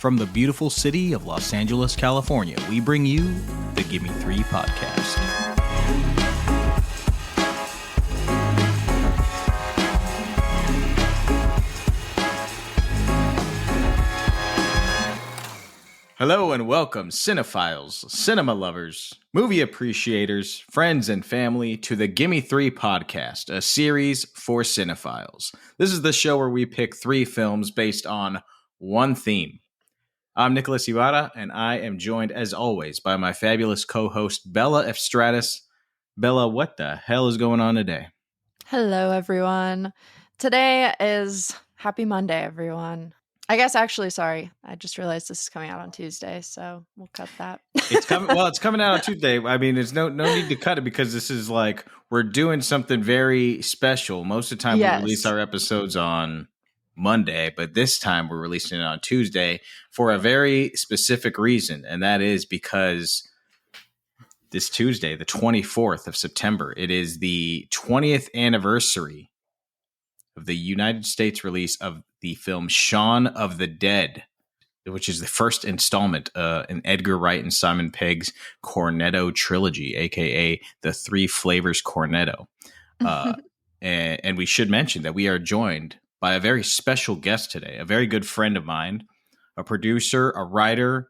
From the beautiful city of Los Angeles, California, we bring you the Gimme 3 podcast. Hello and welcome, cinephiles, cinema lovers, movie appreciators, friends, and family to the Gimme 3 podcast, a series for cinephiles. This is the show where we pick 3 films based on one theme. I'm Nicholas Ibarra, and I am joined, as always, by my fabulous co-host, Bella F. Stratus. Bella, what the hell is going on today? Hello, everyone. Today is Happy Monday, everyone. I guess sorry. I just realized this is coming out on Tuesday, so we'll cut that. It's coming out on Tuesday. I mean, there's no need to cut it because this is like we're doing something very special. Most of the time we release our episodes on Monday, but this time we're releasing it on Tuesday for a very specific reason, and that is because this Tuesday, the 24th of September, it is the 20th anniversary of the United States release of the film Shaun of the Dead, which is the first installment in Edgar Wright and Simon Pegg's Cornetto Trilogy, a.k.a. the Three Flavors Cornetto. And we should mention that we are joined by a very special guest today, a very good friend of mine, a producer, a writer,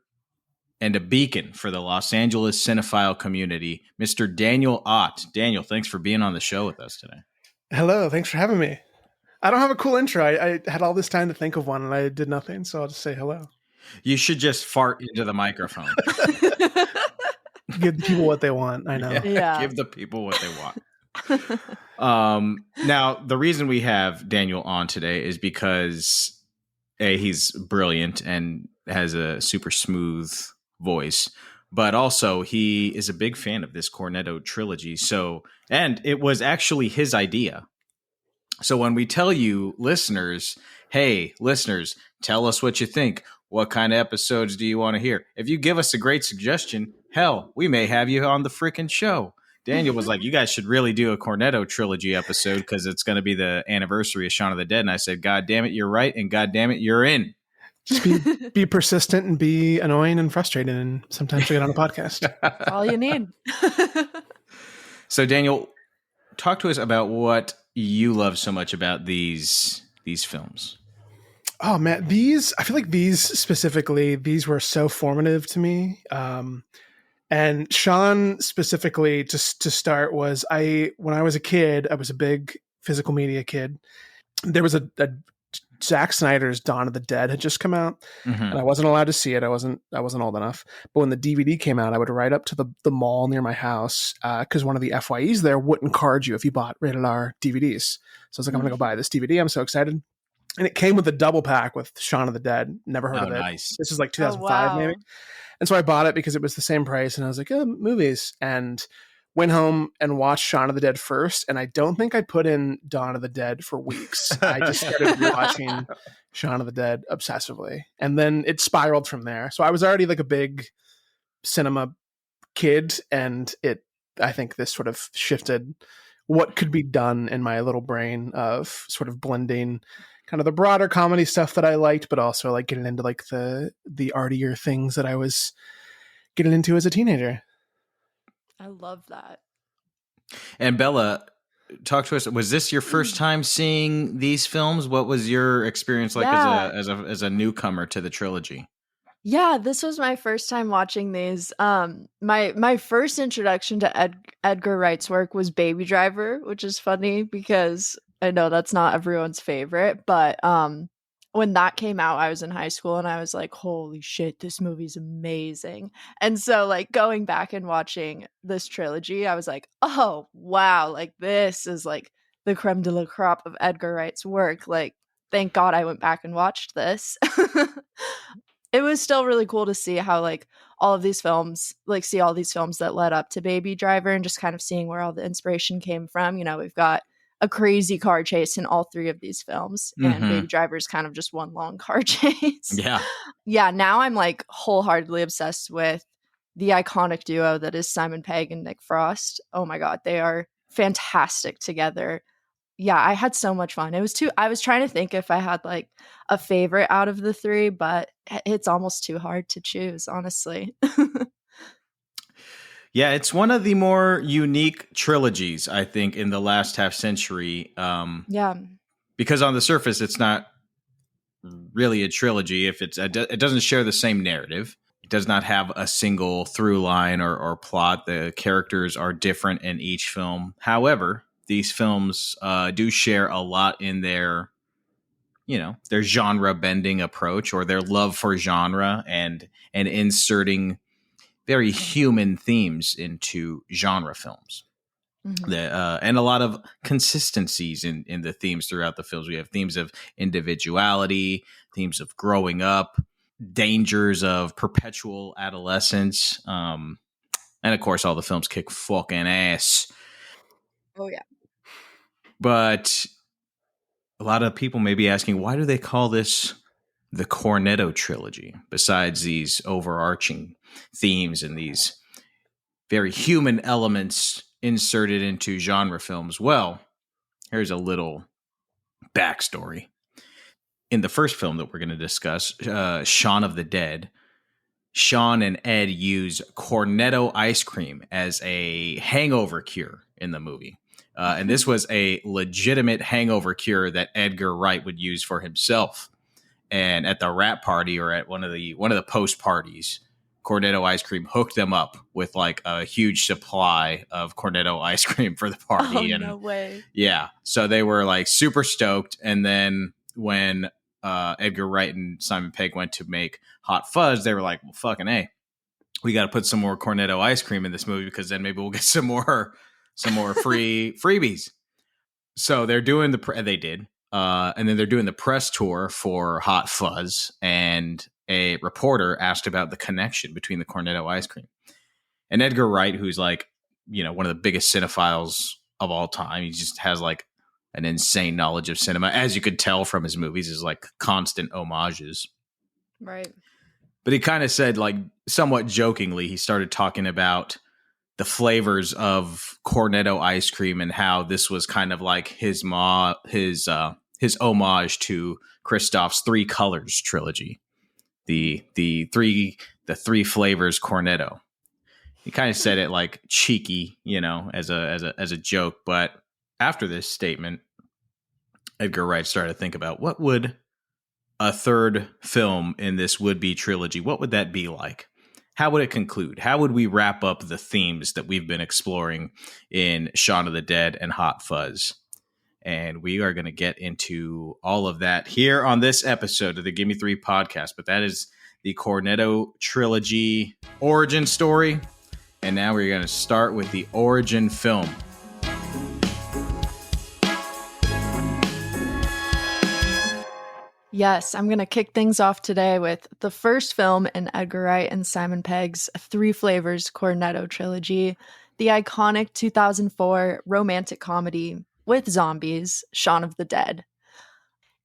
and a beacon for the Los Angeles cinephile community, Mr. Daniel Ott. Daniel, thanks for being on the show with us today. Hello, thanks for having me. I don't have a cool intro. I had all this time to think of one, and I did nothing, so I'll just say hello. You should just fart into the microphone. Give the people what they want, I know. Yeah. Give the people what they want. Now, the reason we have Daniel on today is because, A, he's brilliant and has a super smooth voice, but also he is a big fan of this Cornetto trilogy. And it was actually his idea. So when we tell you listeners, hey, listeners, tell us what you think. What kind of episodes do you want to hear? If you give us a great suggestion, hell, we may have you on the freaking show. Daniel was like, you guys should really do a Cornetto trilogy episode because it's going to be the anniversary of Shaun of the Dead. And I said, God damn it, you're right. And God damn it, you're in. Just be persistent and be annoying and frustrated. And sometimes you get on a podcast. That's all you need. So Daniel, talk to us about what you love so much about these films. Oh man, I feel like these specifically, these were so formative to me. And Shaun specifically, just to start, was when I was a kid, I was a big physical media kid. There was a Zack Snyder's Dawn of the Dead had just come out, and I wasn't allowed to see it. I wasn't old enough. But when the DVD came out, I would ride up to the mall near my house because one of the FYEs there wouldn't card you if you bought rated R DVDs. So I was like, I'm going to go buy this DVD. I'm so excited. And it came with a double pack with Shaun of the Dead. Never heard of it. Nice. This is like 2005 maybe. And so I bought it because it was the same price. And I was like, oh, movies. And went home and watched Shaun of the Dead first. And I don't think I put in Dawn of the Dead for weeks. I just started watching Shaun of the Dead obsessively. And then it spiraled from there. So I was already like a big cinema kid. And I think this sort of shifted what could be done in my little brain of sort of blending kind of the broader comedy stuff that I liked, but also like getting into like the artier things that I was getting into as a teenager. I love that. And Bella, talk to us. Was this your first time seeing these films? What was your experience like as a newcomer to the trilogy? Yeah, this was my first time watching these. My first introduction to Edgar Wright's work was Baby Driver, which is funny because I know that's not everyone's favorite, but when that came out, I was in high school and I was like, holy shit, this movie's amazing. And so like going back and watching this trilogy, I was like, oh, wow, like this is like the creme de la crop of Edgar Wright's work. Like, thank God I went back and watched this. It was still really cool to see how like all of these films, like see all these films that led up to Baby Driver and just kind of seeing where all the inspiration came from. You know, we've got a crazy car chase in all 3 of these films, and Baby Driver is kind of just one long car chase. Yeah. Now I'm like wholeheartedly obsessed with the iconic duo that is Simon Pegg and Nick Frost. Oh my God, they are fantastic together. yeah, I had so much fun. I was trying to think if I had like a favorite out of the three, but it's almost too hard to choose, honestly. Yeah, it's one of the more unique trilogies, I think, in the last half century. Yeah. Because on the surface, it's not really a trilogy. If it doesn't share the same narrative. It does not have a single through line or plot. The characters are different in each film. However, these films do share a lot in their genre bending approach, or their love for genre, and inserting very human themes into genre films. Mm-hmm. And a lot of consistencies in the themes throughout the films. We have themes of individuality, themes of growing up, dangers of perpetual adolescence, and of course, all the films kick fucking ass. Oh yeah. But a lot of people may be asking, why do they call this the Cornetto trilogy? Besides these overarching themes and these very human elements inserted into genre films. Well, here's a little backstory. In the first film that we're going to discuss, Shaun of the Dead, Shaun and Ed use Cornetto ice cream as a hangover cure in the movie. And this was a legitimate hangover cure that Edgar Wright would use for himself. And at the wrap party, or at one of the post parties, Cornetto ice cream hooked them up with like a huge supply of Cornetto ice cream for the party. Oh, no way. Yeah. So they were like super stoked. And then when Edgar Wright and Simon Pegg went to make Hot Fuzz, they were like, well, fucking A, we got to put some more Cornetto ice cream in this movie, because then maybe we'll get some more free freebies. So they're doing they did. And then they're doing the press tour for Hot Fuzz, and a reporter asked about the connection between the Cornetto ice cream. And Edgar Wright, who's like, one of the biggest cinephiles of all time, he just has like an insane knowledge of cinema, as you could tell from his movies, is like constant homages. Right. But he kind of said, like, somewhat jokingly, he started talking about the flavors of Cornetto ice cream and how this was kind of like his homage to Christoph's Three Colors trilogy, the three flavors Cornetto. He kind of said it like cheeky, as a joke. But after this statement, Edgar Wright started to think about, what would a third film in this would-be trilogy, what would that be like? How would it conclude? How would we wrap up the themes that we've been exploring in Shaun of the Dead and Hot Fuzz? And we are going to get into all of that here on this episode of the Gimme 3 podcast. But that is the Cornetto trilogy origin story. And now we're going to start with the origin film. Yes, I'm going to kick things off today with the first film in Edgar Wright and Simon Pegg's Three Flavors Cornetto trilogy, the iconic 2004 romantic comedy with zombies, Shaun of the Dead.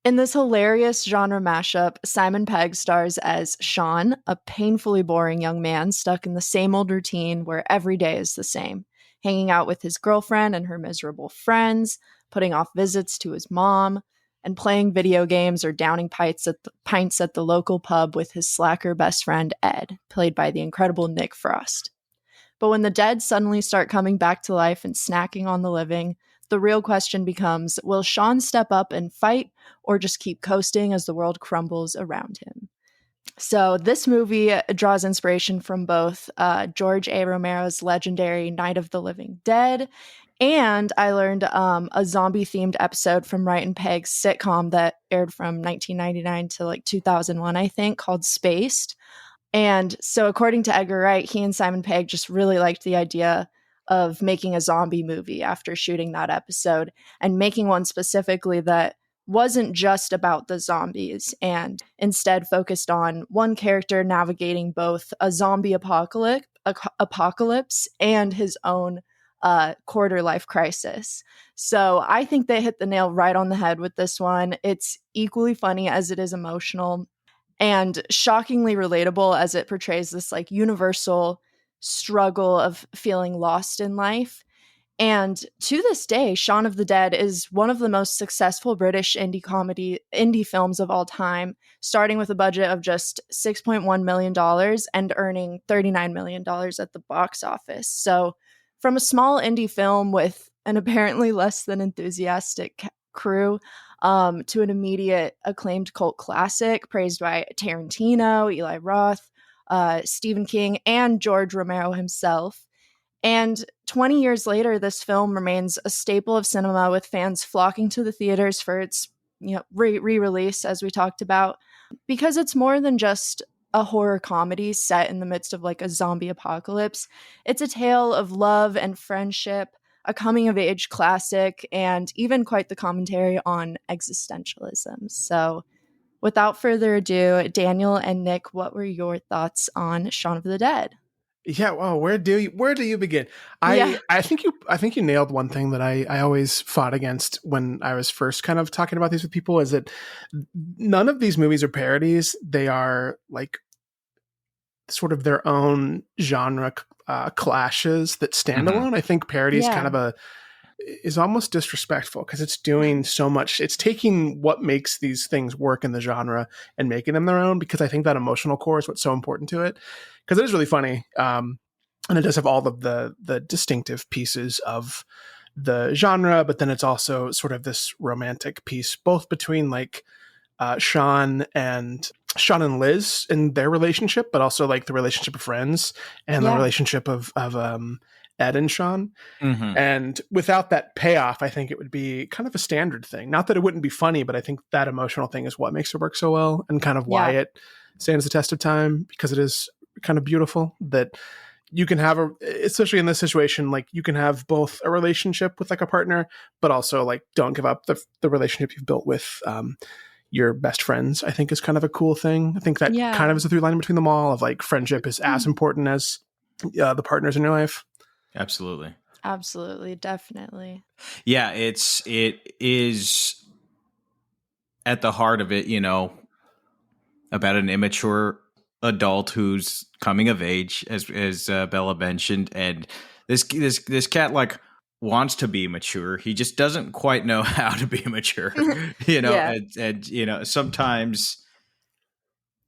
In this hilarious genre mashup, Simon Pegg stars as Shaun, a painfully boring young man stuck in the same old routine where every day is the same, hanging out with his girlfriend and her miserable friends, putting off visits to his mom, and playing video games or downing pints at the local pub with his slacker best friend Ed, played by the incredible Nick Frost. But when the dead suddenly start coming back to life and snacking on the living, the real question becomes, will Shaun step up and fight, or just keep coasting as the world crumbles around him? So this movie draws inspiration from both George A. Romero's legendary Night of the Living Dead, and I learned a zombie-themed episode from Wright and Pegg's sitcom that aired from 1999 to like 2001, I think, called Spaced. And so according to Edgar Wright, he and Simon Pegg just really liked the idea of making a zombie movie after shooting that episode, and making one specifically that wasn't just about the zombies and instead focused on one character navigating both a zombie apocalypse and his own quarter life crisis. So I think they hit the nail right on the head with this one. It's equally funny as it is emotional, and shockingly relatable as it portrays this like universal struggle of feeling lost in life. And to this day, Shaun of the Dead is one of the most successful British indie films of all time, starting with a budget of just $6.1 million and earning $39 million at the box office. So from a small indie film with an apparently less than enthusiastic crew to an immediate acclaimed cult classic praised by Tarantino, Eli Roth, Stephen King, and George Romero himself. And 20 years later, this film remains a staple of cinema, with fans flocking to the theaters for its re-release, as we talked about, because it's more than just a horror comedy set in the midst of like a zombie apocalypse. It's a tale of love and friendship, a coming-of-age classic, and even quite the commentary on existentialism. So without further ado, Daniel and Nick, what were your thoughts on Shaun of the Dead? Yeah, well, where do you begin? I think you nailed one thing that I always fought against when I was first kind of talking about these with people, is that none of these movies are parodies. They are like sort of their own genre clashes that stand alone. I think parody is kind of is almost disrespectful, because it's doing so much. It's taking what makes these things work in the genre and making them their own, because I think that emotional core is what's so important to it, because it is really funny. And it does have all of the distinctive pieces of the genre, but then it's also sort of this romantic piece, both between like Shaun and Liz and their relationship, but also like the relationship of friends and the relationship of Ed and Shaun. And without that payoff, I think it would be kind of a standard thing. Not that it wouldn't be funny, but I think that emotional thing is what makes it work so well, and kind of why it stands the test of time, because it is kind of beautiful that you can have especially in this situation, like you can have both a relationship with like a partner, but also like don't give up the relationship you've built with your best friends. I think is kind of a cool thing. I think that kind of is a through line between them all, of like friendship is as important as the partners in your life. Absolutely, definitely. Yeah, it is at the heart of it, about an immature adult who's coming of age, as Bella mentioned, and this cat like wants to be mature. He just doesn't quite know how to be mature, and sometimes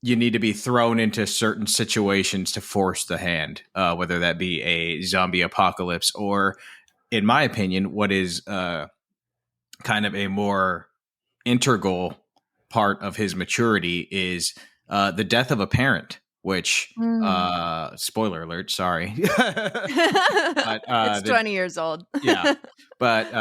you need to be thrown into certain situations to force the hand, whether that be a zombie apocalypse or, in my opinion, what is kind of a more integral part of his maturity is the death of a parent, which spoiler alert, sorry. But, it's 20 years old. Yeah. But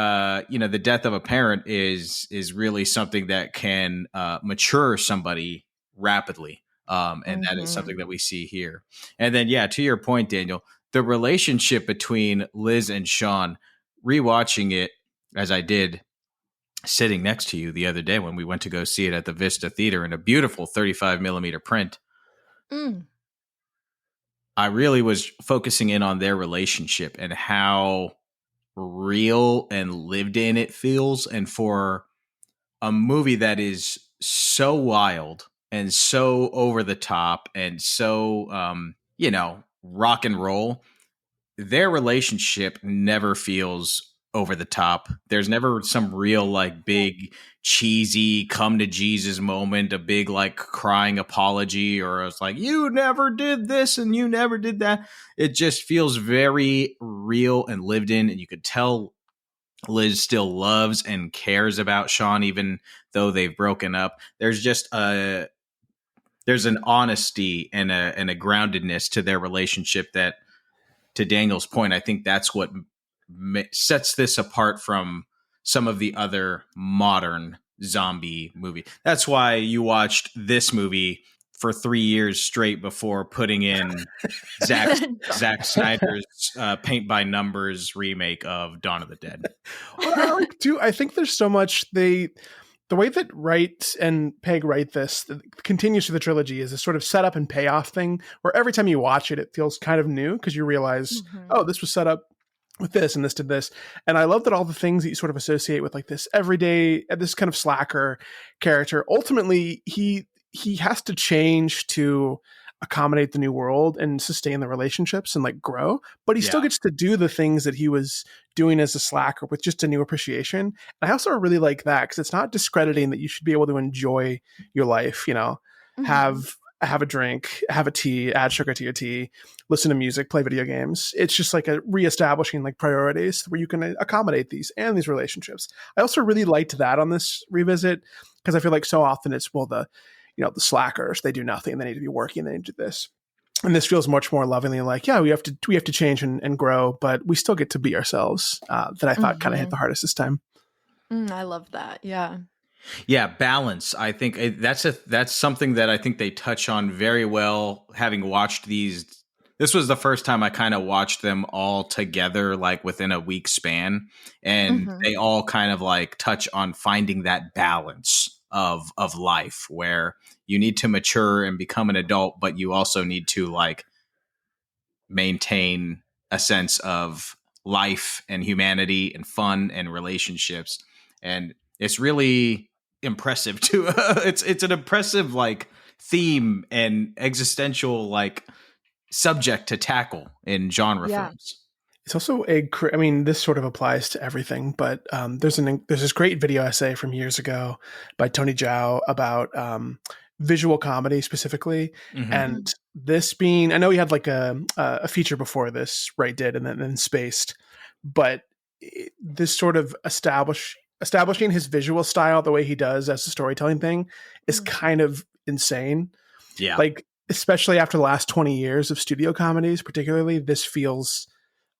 the death of a parent is really something that can mature somebody rapidly. And that is something that we see here. And then, to your point, Daniel, the relationship between Liz and Shaun, rewatching it as I did sitting next to you the other day when we went to go see it at the Vista Theater in a beautiful 35 millimeter print. I really was focusing in on their relationship and how real and lived in it feels. And for a movie that is so wild and so over the top and so, rock and roll, their relationship never feels over the top. There's never some real like big cheesy come to Jesus moment, a big like crying apology, or it's like, you never did this and you never did that. It just feels very real and lived in, and you could tell Liz still loves and cares about Shaun even though they've broken up. There's just there's an honesty and a groundedness to their relationship that, to Daniel's point, I think that's what sets this apart from some of the other modern zombie movies. That's why you watched this movie for 3 years straight before putting in Zack Snyder's paint by numbers remake of Dawn of the Dead. Well, I think there's so much the way that Wright and Pegg write this continues to the trilogy is a sort of setup and payoff thing, where every time you watch it, it feels kind of new because you realize, oh, this was set up with this and this did this. And I love that all the things that you sort of associate with like this everyday, this kind of slacker character, ultimately he has to change to accommodate the new world and sustain the relationships and like grow, but he still gets to do the things that he was doing as a slacker with just a new appreciation. And I also really like that because it's not discrediting that you should be able to enjoy your life, you know, have a drink, have a tea, add sugar to your tea, listen to music, play video games. It's just like a reestablishing like priorities where you can accommodate these and these relationships. I also really liked that on this revisit because I feel like so often it's, well, the slackers, they do nothing. They need to be working. They need to do this. And this feels much more lovingly like, yeah, we have to change and grow, but we still get to be ourselves. That I thought kind of hit the hardest this time. I love that. Yeah. Yeah, balance. I think that's something that I think they touch on very well. Having watched these, this was the first time I kind of watched them all together, like within a week span, and they all kind of like touch on finding that balance of life where you need to mature and become an adult, but you also need to like maintain a sense of life and humanity and fun and relationships. And it's really impressive too. It's an impressive like theme and existential like subject to tackle in genre films. It's also I mean, this sort of applies to everything, but there's this great video essay from years ago by Tony Zhao about visual comedy specifically. And this being, I know he had like a feature before this, Wright did, and then Spaced, but this sort of establishing his visual style the way he does as a storytelling thing is kind of insane. Yeah. Like, especially after the last 20 years of studio comedies, particularly, this feels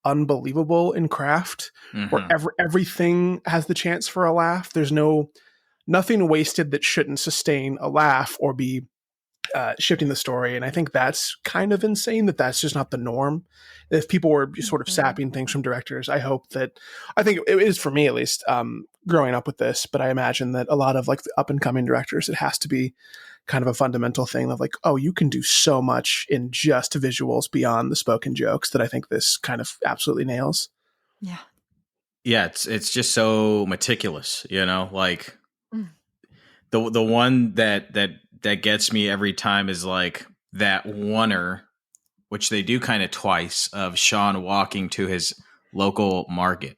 unbelievable in craft, where everything has the chance for a laugh. There's nothing wasted that shouldn't sustain a laugh or be shifting the story. And I think that's kind of insane that's just not the norm. If people were sort of sapping things from directors, I think it is for me at least, growing up with this, but I imagine that a lot of like the up and coming directors, it has to be kind of a fundamental thing of like, oh, you can do so much in just visuals beyond the spoken jokes that I think this kind of absolutely nails. Yeah. Yeah. It's just so meticulous, you know, like the one that gets me every time is like that oneer, which they do kind of twice, of Shaun walking to his local market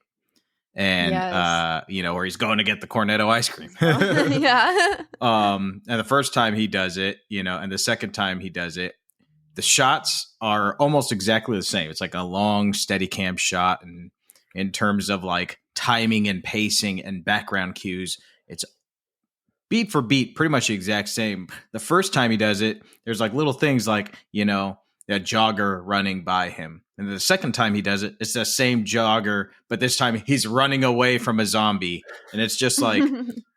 and where he's going to get the Cornetto ice cream. And the first time he does it, and the second time he does it, the shots are almost exactly the same. It's like a long steady cam shot, and in terms of like timing and pacing and background cues, it's beat for beat, pretty much the exact same. The first time he does it, there's like little things like, that jogger running by him. And the second time he does it, it's the same jogger, but this time he's running away from a zombie. And it's just like,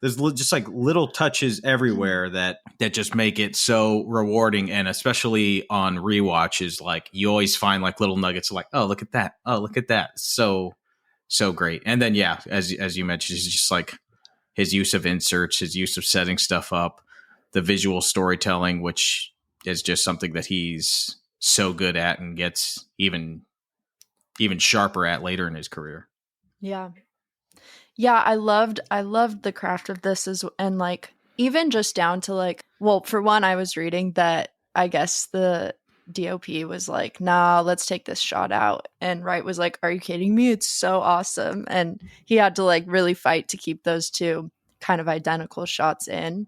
there's just like little touches everywhere that just make it so rewarding. And especially on rewatches, like you always find like little nuggets like, oh, look at that. Oh, look at that. So great. And then, yeah, as you mentioned, it's just like, his use of inserts, his use of setting stuff up, the visual storytelling, which is just something that he's so good at and gets even sharper at later in his career. Yeah. Yeah, I loved the craft of this and like even just down to like, well, for one, I was reading that I guess the DOP was like, nah, let's take this shot out. And Wright was like, are you kidding me? It's so awesome. And he had to like really fight to keep those two kind of identical shots in,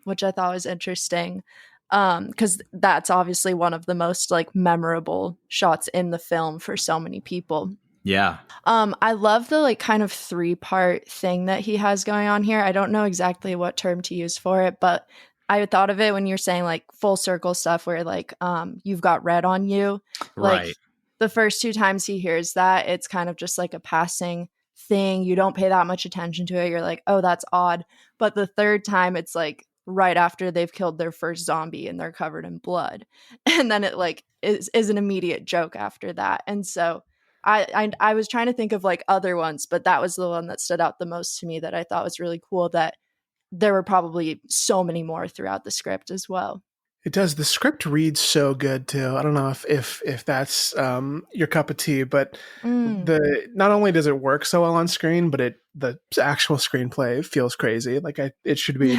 which I thought was interesting. Because that's obviously one of the most like memorable shots in the film for so many people. Yeah. I love the like kind of 3-part thing that he has going on here. I don't know exactly what term to use for it, but I thought of it when you're saying like full circle stuff where like you've got red on you. Like right. The first 2 times he hears that, it's kind of just like a passing thing. You don't pay that much attention to it. You're like, oh, that's odd. But the third time it's like right after they've killed their first zombie and they're covered in blood. And then it like is an immediate joke after that. And so I was trying to think of like other ones, but that was the one that stood out the most to me that I thought was really cool, that there were probably so many more throughout the script as well. It does. The script reads so good too. I don't know if that's your cup of tea, but not only does it work so well on screen, but the actual screenplay feels crazy. Like it should be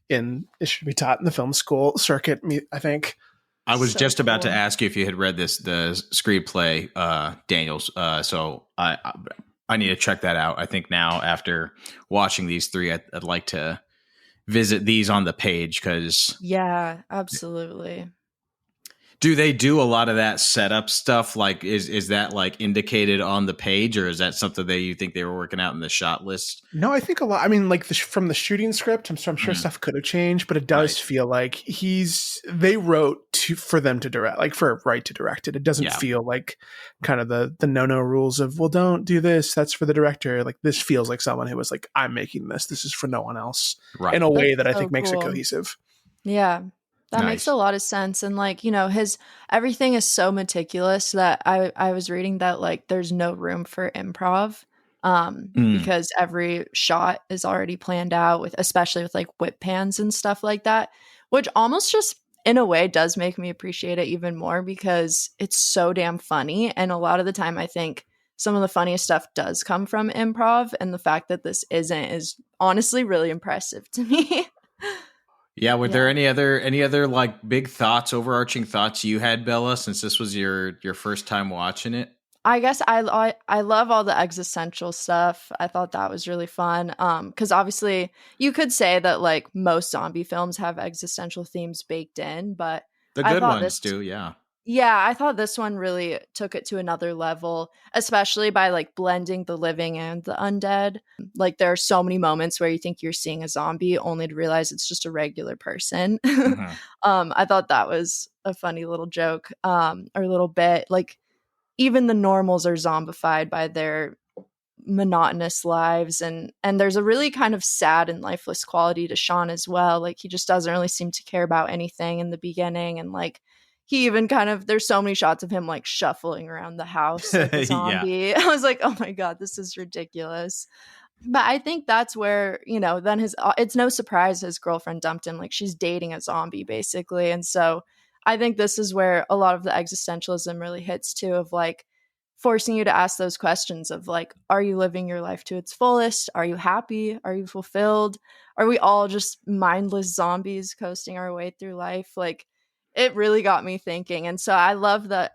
it should be taught in the film school circuit, I think. I was So just about to cool. ask you if you had read the screenplay, Daniels. So I need to check that out. I think now after watching these three, I'd like to visit these on the page because Yeah, absolutely. do they do a lot of that setup stuff? Like, is that like indicated on the page, or is that something that you think they were working out in the shot list? No, I think a lot. I mean, like from the shooting script, I'm sure stuff could have changed, but it does feel like they wrote for them to direct, like for Wright to direct it. It doesn't feel like kind of the no rules of, well, don't do this. That's for the director. Like this feels like someone who was like, I'm making this. This is for no one else. Right. In a way that I think makes it cohesive. Yeah. That makes a lot of sense. And like, you know, everything is so meticulous that I was reading that like there's no room for improv. Because every shot is already planned out especially with like whip pans and stuff like that, which almost just in a way does make me appreciate it even more because it's so damn funny. And a lot of the time I think some of the funniest stuff does come from improv, and the fact that this isn't is honestly really impressive to me. Yeah, were there any other like big thoughts, overarching thoughts you had, Bella, since this was your first time watching it? I guess I love all the existential stuff. I thought that was really fun. Because obviously you could say that like most zombie films have existential themes baked in, but the good ones do, yeah. Yeah, I thought this one really took it to another level, especially by like blending the living and the undead. Like there are so many moments where you think you're seeing a zombie only to realize it's just a regular person. I thought that was a funny little joke, or little bit. Like even the normals are zombified by their monotonous lives, and there's a really kind of sad and lifeless quality to Shaun as well. Like he just doesn't really seem to care about anything in the beginning, and like he even kind of, there's so many shots of him like shuffling around the house like a zombie. I was like, oh my god, this is ridiculous. But I think that's where, you know, then it's no surprise his girlfriend dumped him. Like she's dating a zombie basically. And so I think this is where a lot of the existentialism really hits too, of like forcing you to ask those questions of like, are you living your life to its fullest? Are you happy? Are you fulfilled? Are we all just mindless zombies coasting our way through life? Like it really got me thinking. And so I love that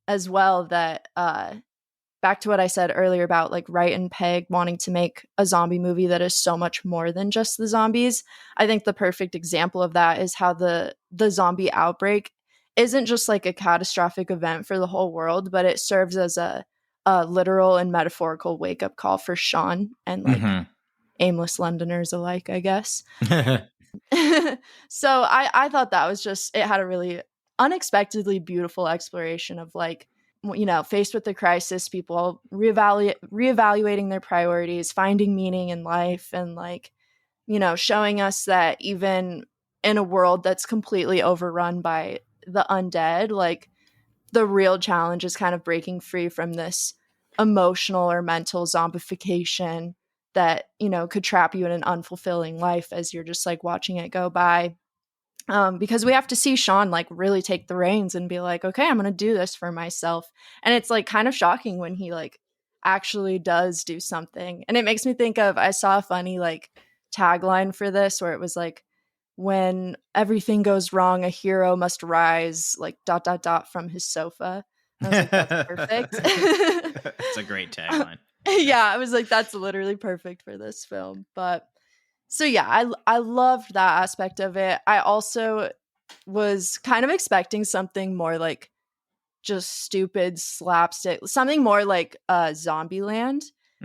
as well, that back to what I said earlier about like Wright and Pegg wanting to make a zombie movie that is so much more than just the zombies. I think the perfect example of that is how the zombie outbreak isn't just like a catastrophic event for the whole world, but it serves as a literal and metaphorical wake-up call for Shaun and like aimless Londoners alike, I guess. So I thought that was just, it had a really unexpectedly beautiful exploration of like, you know, faced with the crisis, people reevaluating their priorities, finding meaning in life, and like, you know, showing us that even in a world that's completely overrun by the undead, like the real challenge is kind of breaking free from this emotional or mental zombification that, you know, could trap you in an unfulfilling life as you're just like watching it go by. Because we have to see Shaun like really take the reins and be like, okay, I'm going to do this for myself. And it's like kind of shocking when he like actually does do something. And it makes me think of, I saw a funny like tagline for this where it was like, when everything goes wrong, a hero must rise like ... from his sofa. And I was like, that's perfect. It's a great tagline. Yeah, I was like, that's literally perfect for this film. But so yeah, I loved that aspect of it. I also was kind of expecting something more like just stupid slapstick, something more like Zombieland.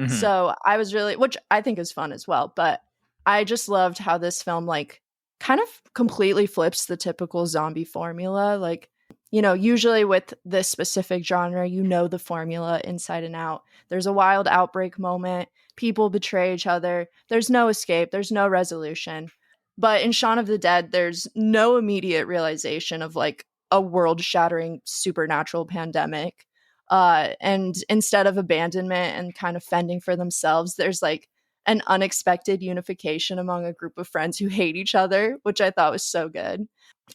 So I was really, which I think is fun as well, but I just loved how this film like kind of completely flips the typical zombie formula. Like, you know, usually with this specific genre, you know the formula inside and out. There's a wild outbreak moment. People betray each other. There's no escape. There's no resolution. But in Shaun of the Dead, there's no immediate realization of like a world-shattering supernatural pandemic. And instead of abandonment and kind of fending for themselves, there's like an unexpected unification among a group of friends who hate each other, which I thought was so good.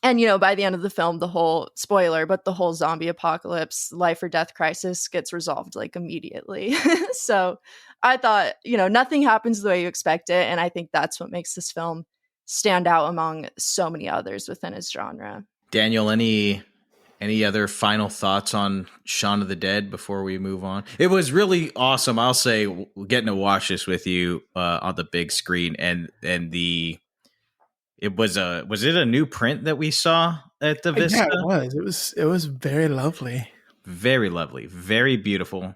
And, you know, by the end of the film, the whole spoiler, but the whole zombie apocalypse, life or death crisis gets resolved like immediately. So I thought, you know, nothing happens the way you expect it. And I think that's what makes this film stand out among so many others within his genre. Daniel, any other final thoughts on Shaun of the Dead before we move on? It was really awesome. I'll say getting to watch this with you on the big screen, and was it a new print that we saw at the Vista? Yeah, it was very lovely. Very lovely, very beautiful.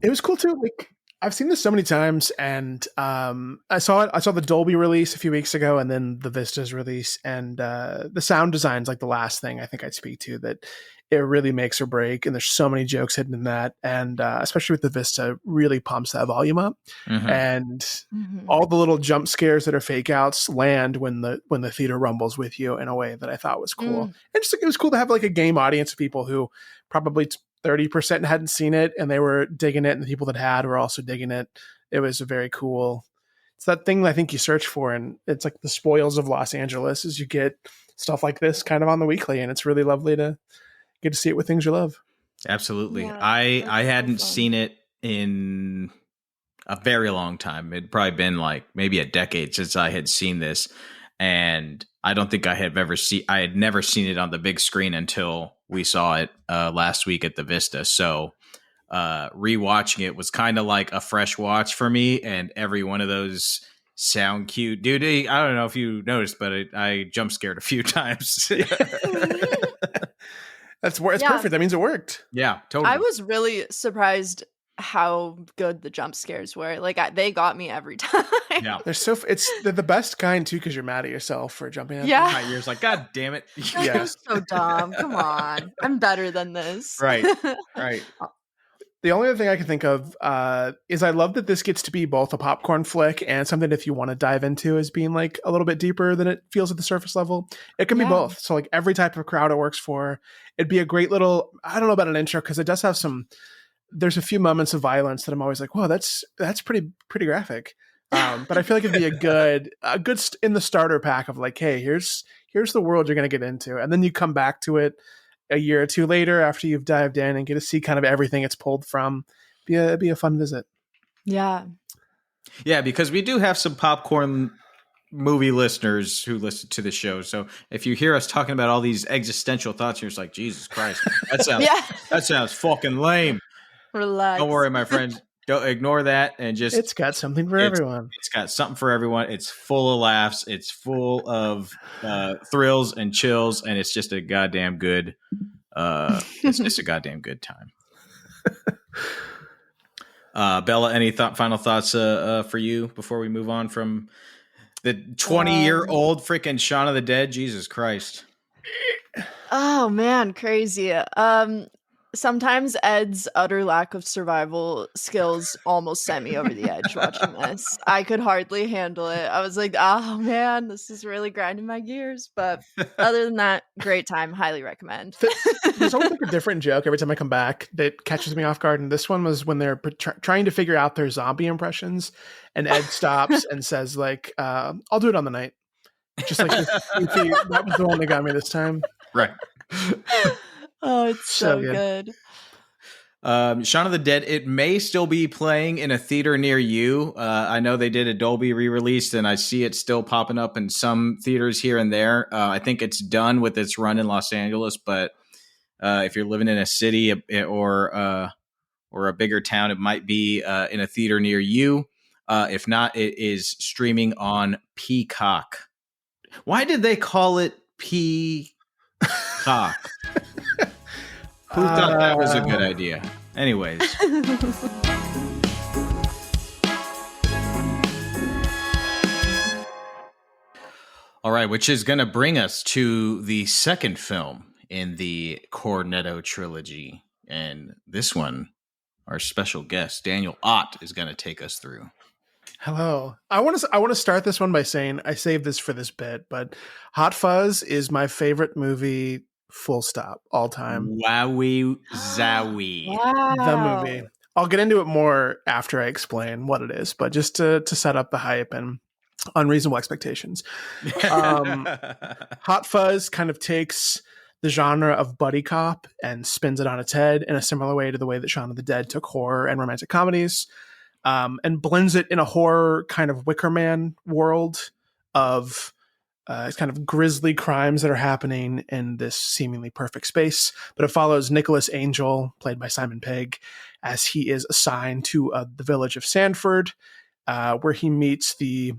It was cool too. Like, I've seen this so many times, and I saw the Dolby release a few weeks ago, and then the Vista's release, and the sound design's like the last thing I think I'd speak to that it really makes or break. And there's so many jokes hidden in that, and especially with the Vista, really pumps that volume up, and all the little jump scares that are fake outs land when the theater rumbles with you in a way that I thought was cool. And just it was cool to have like a game audience of people who probably 30% hadn't seen it and they were digging it, and the people that had were also digging it. It was a very cool. It's that thing that I think you search for, and it's like the spoils of Los Angeles is you get stuff like this kind of on the weekly, and it's really lovely to get to see it with things you love. Absolutely. Yeah, I hadn't seen it in a very long time. It'd probably been like maybe a decade since I had seen this, and I don't think I had never seen it on the big screen until we saw it last week at the Vista. So rewatching it was kind of like a fresh watch for me, and every one of those sound cue, dude. I don't know if you noticed, but I jump scared a few times. It's perfect. That means it worked. Yeah, totally. I was really surprised how good the jump scares were. Like they got me every time. Yeah, they're the best kind too, because you're mad at yourself for jumping at them. My ears like, God damn it. Yes. So dumb. Come on, I'm better than this. Right. The only other thing I can think of is I love that this gets to be both a popcorn flick and something if you want to dive into as being like a little bit deeper than it feels at the surface level. It can be both. So like every type of crowd it works for. It'd be a great little, I don't know about an intro, because it does have there's a few moments of violence that I'm always like, whoa, that's pretty graphic. But I feel like it'd be a good in the starter pack of like, hey, here's the world you're going to get into. And then you come back to it a year or two later after you've dived in and get to see kind of everything it's pulled from. Be a fun visit. Yeah, because we do have some popcorn movie listeners who listen to the show. So if you hear us talking about all these existential thoughts, you're just like, Jesus Christ, that sounds fucking lame. Relax. Don't worry, my friend. Don't ignore that, and just it's got something for everyone. It's got something for everyone. It's full of laughs. It's full of thrills and chills, and it's just a goddamn good. It's just a goddamn good time. Bella, any final thoughts for you before we move on from the 20-year-old freaking Shaun of the Dead? Jesus Christ! Oh man, crazy. Sometimes Ed's utter lack of survival skills almost sent me over the edge watching this. I could hardly handle it. I was like, oh man, this is really grinding my gears. But other than that, great time. Highly recommend. There's always like a different joke every time I come back that catches me off guard. And this one was when they're trying to figure out their zombie impressions. And Ed stops and says like, I'll do it on the night. Just like that was the one that got me this time. Right. Oh, it's so good. Shaun of the Dead, it may still be playing in a theater near you. I know they did a Dolby re-release, and I see it still popping up in some theaters here and there. I think it's done with its run in Los Angeles, but if you're living in a city or a bigger town, it might be in a theater near you. If not, it is streaming on Peacock. Why did they call it Peacock? Who thought that was a good idea? Anyways. All right, which is going to bring us to the second film in the Cornetto trilogy. And this one, our special guest, Daniel Ott, is going to take us through. Hello. I want to start this one by saying I saved this for this bit, but Hot Fuzz is my favorite movie, full stop, all time. Wowie zowie. Wow. The movie. I'll get into it more after I explain what it is, but just to set up the hype and unreasonable expectations. Hot Fuzz kind of takes the genre of buddy cop and spins it on its head in a similar way to the way that Shaun of the Dead took horror and romantic comedies. And blends it in a horror kind of Wicker Man world of kind of grisly crimes that are happening in this seemingly perfect space. But it follows Nicholas Angel, played by Simon Pegg, as he is assigned to the village of Sanford, where he meets the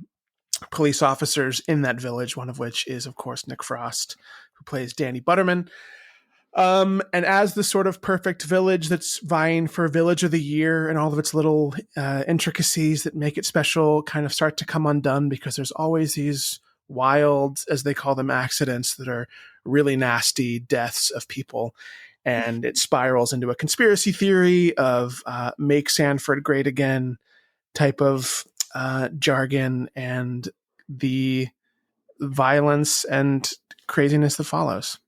police officers in that village, one of which is, of course, Nick Frost, who plays Danny Butterman. And as the sort of perfect village that's vying for Village of the Year, and all of its little intricacies that make it special kind of start to come undone, because there's always these wild, as they call them, accidents that are really nasty deaths of people. And it spirals into a conspiracy theory of make Sanford great again type of jargon, and the violence and craziness that follows.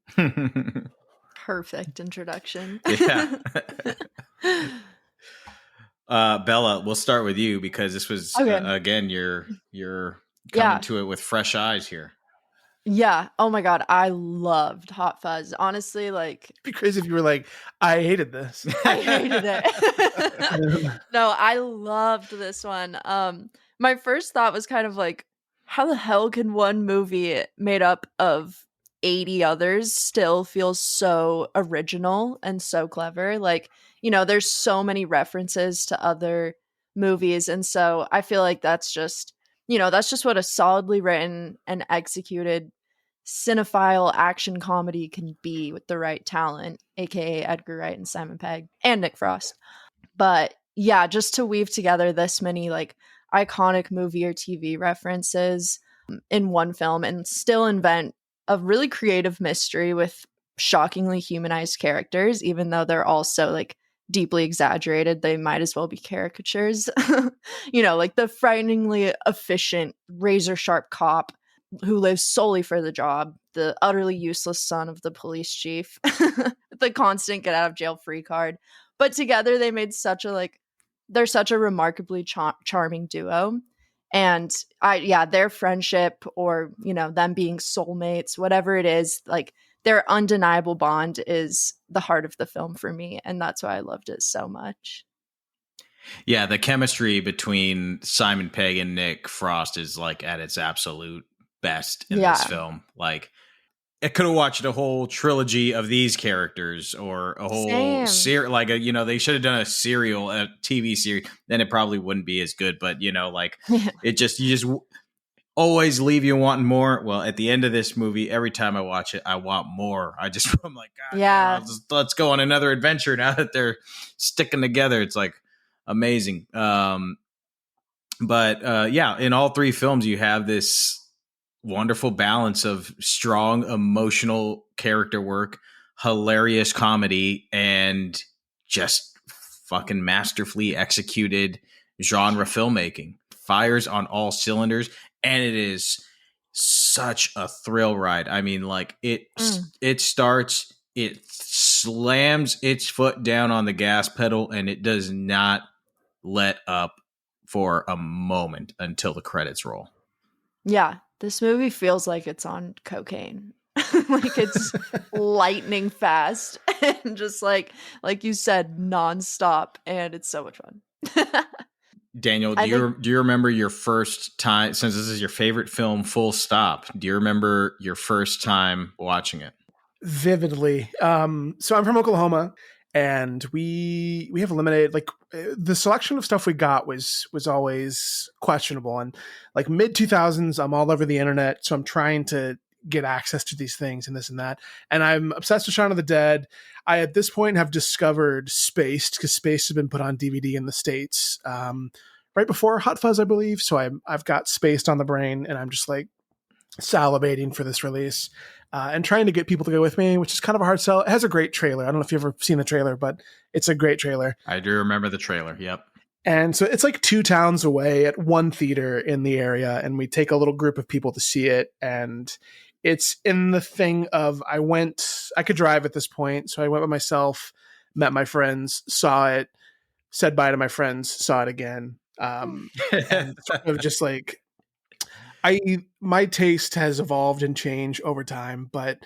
Perfect introduction. Yeah. Bella, we'll start with you, because this was again you're coming to it with fresh eyes here. Yeah. Oh my God. I loved Hot Fuzz. Honestly, like, it'd be crazy if you were like, I hated this. I hated it. No, I loved this one. My first thought was kind of like, how the hell can one movie made up of 80 others still feel so original and so clever? Like, you know, there's so many references to other movies. And so I feel like that's just what a solidly written and executed cinephile action comedy can be with the right talent, aka Edgar Wright and Simon Pegg and Nick Frost. But yeah, just to weave together this many like iconic movie or TV references in one film and still invent a really creative mystery with shockingly humanized characters, even though they're also like deeply exaggerated. They might as well be caricatures. You know, like the frighteningly efficient, razor sharp cop who lives solely for the job, the utterly useless son of the police chief, the constant get out of jail free card. But together they made they're such a remarkably charming duo. And their friendship, or, you know, them being soulmates, whatever it is, like their undeniable bond is the heart of the film for me. And that's why I loved it so much. Yeah, the chemistry between Simon Pegg and Nick Frost is like at its absolute best in this film. Like, I could have watched a whole trilogy of these characters, or a whole series. Like, they should have done a TV series. Then it probably wouldn't be as good. But like, you just always leave you wanting more. Well, at the end of this movie, every time I watch it, I want more. I'm like, God, yeah, let's go on another adventure now that they're sticking together. It's like amazing. But in all three films, you have this wonderful balance of strong emotional character work, hilarious comedy, and just fucking masterfully executed genre filmmaking. Fires on all cylinders, and it is such a thrill ride. I mean, like it starts, it slams its foot down on the gas pedal, and it does not let up for a moment until the credits roll. Yeah, this movie feels like it's on cocaine. Like it's lightning fast and just like you said, nonstop, and it's so much fun. Daniel, do you remember your first time, since this is your favorite film, full stop? Do you remember your first time watching it? Vividly. So I'm from Oklahoma, and we have limited, like, the selection of stuff we got was always questionable. And like mid 2000s, I'm all over the internet, so I'm trying to get access to these things and this and that. And I'm obsessed with Shaun of the Dead. I, at this point, have discovered Spaced, because Spaced has been put on DVD in the States right before Hot Fuzz, I believe. So I've got Spaced on the brain, and I'm just like salivating for this release and trying to get people to go with me, which is kind of a hard sell. It has a great trailer. I don't know if you've ever seen the trailer, but it's a great trailer. I do remember the trailer. Yep. And so it's like 2 towns away at one theater in the area, and we take a little group of people to see it. And it's in the thing of, I could drive at this point. So I went by myself, met my friends, saw it, said bye to my friends, saw it again. And sort of just like, my taste has evolved and changed over time, but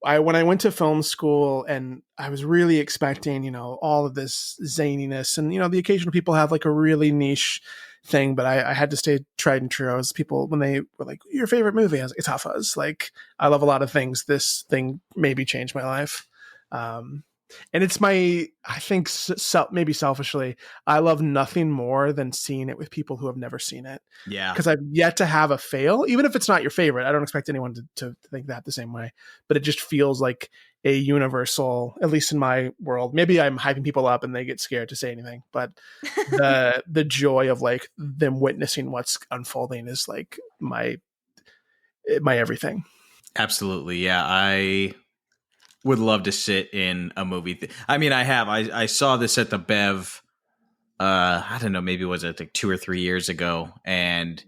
when I went to film school, and I was really expecting, all of this zaniness, and, the occasional people have like a really niche thing, but I had to stay tried and true. I was people when they were like, your favorite movie? I was like, it's Hot Fuzz. Like, I love a lot of things. This thing maybe changed my life. And it's I think maybe selfishly, I love nothing more than seeing it with people who have never seen it. Yeah. Because I've yet to have a fail, even if it's not your favorite. I don't expect anyone to think that the same way, but it just feels like a universal, at least in my world. Maybe I'm hyping people up and they get scared to say anything, but the joy of like them witnessing what's unfolding is like my everything. Absolutely. Yeah. I would love to sit in a movie. I mean, I saw this at the Bev. I don't know, maybe was it like 2 or 3 years ago, and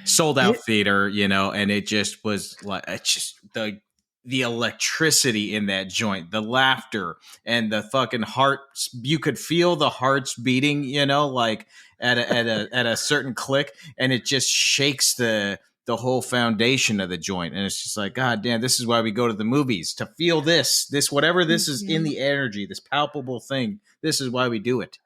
sold out theater, and it just was like, it's just the electricity in that joint, the laughter and the fucking hearts. You could feel the hearts beating, like at a certain click, and it just shakes the whole foundation of the joint. And it's just like, God damn, this is why we go to the movies, to feel this whatever this is in the energy, this palpable thing. This is why we do it.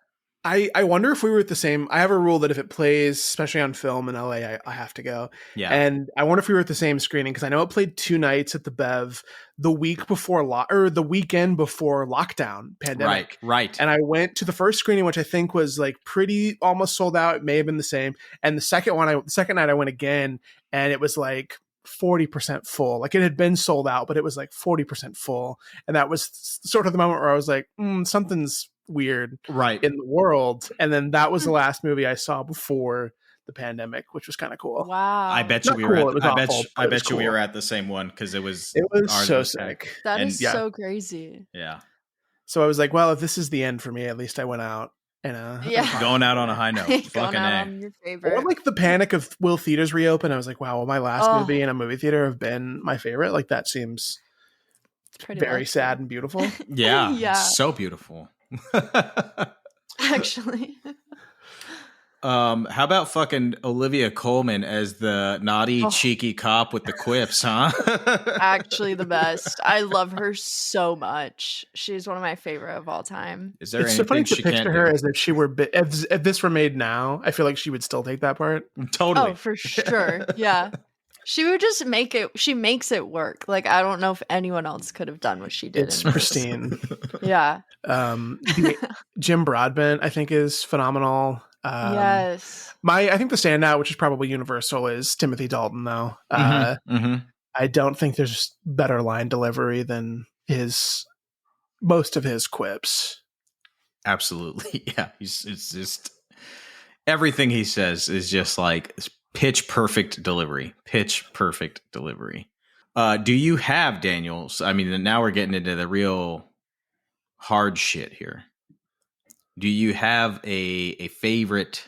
I wonder if we were at the same. I have a rule that if it plays, especially on film in LA, I have to go. Yeah. And I wonder if we were at the same screening, because I know it played 2 nights at the Bev the week before or the weekend before lockdown pandemic. Right. And I went to the first screening, which I think was like pretty almost sold out. It may have been the same. And the second night I went again, and it was like 40% full. Like, it had been sold out, but it was like 40% full. And that was sort of the moment where I was like, something's weird in the world. And then that was the last movie I saw before the pandemic, which was kind of cool. Wow. I bet you we were I bet you we were at the same one, because it was so sick. That is so crazy. Yeah. So I was like, well, if this is the end for me, at least I went out going out on a high note. Fucking on your favorite. Or like the panic of will theaters reopen? I was like, wow, will my last movie in a movie theater have been my favorite? Like, that seems very sad and beautiful. Yeah. So beautiful. Actually. How about fucking Olivia Colman as the naughty, cheeky cop with the quips, huh? Actually, the best. I love her so much. She's one of my favorite of all time. Is there it's anything so funny to she picture can't her do? as if she were if this were made now? I feel like she would still take that part. Totally. Oh, for sure. Yeah. She would just make it. She makes it work. Like, I don't know if anyone else could have done what she did. It's pristine. Yeah. Jim Broadbent, I think, is phenomenal. Yes. I think the standout, which is probably universal, is Timothy Dalton, though. I don't think there's better line delivery than most of his quips. Absolutely. Yeah. It's just everything he says is just like pitch perfect delivery. Do you have, Daniel? I mean, now we're getting into the real hard shit here. Do you have a favorite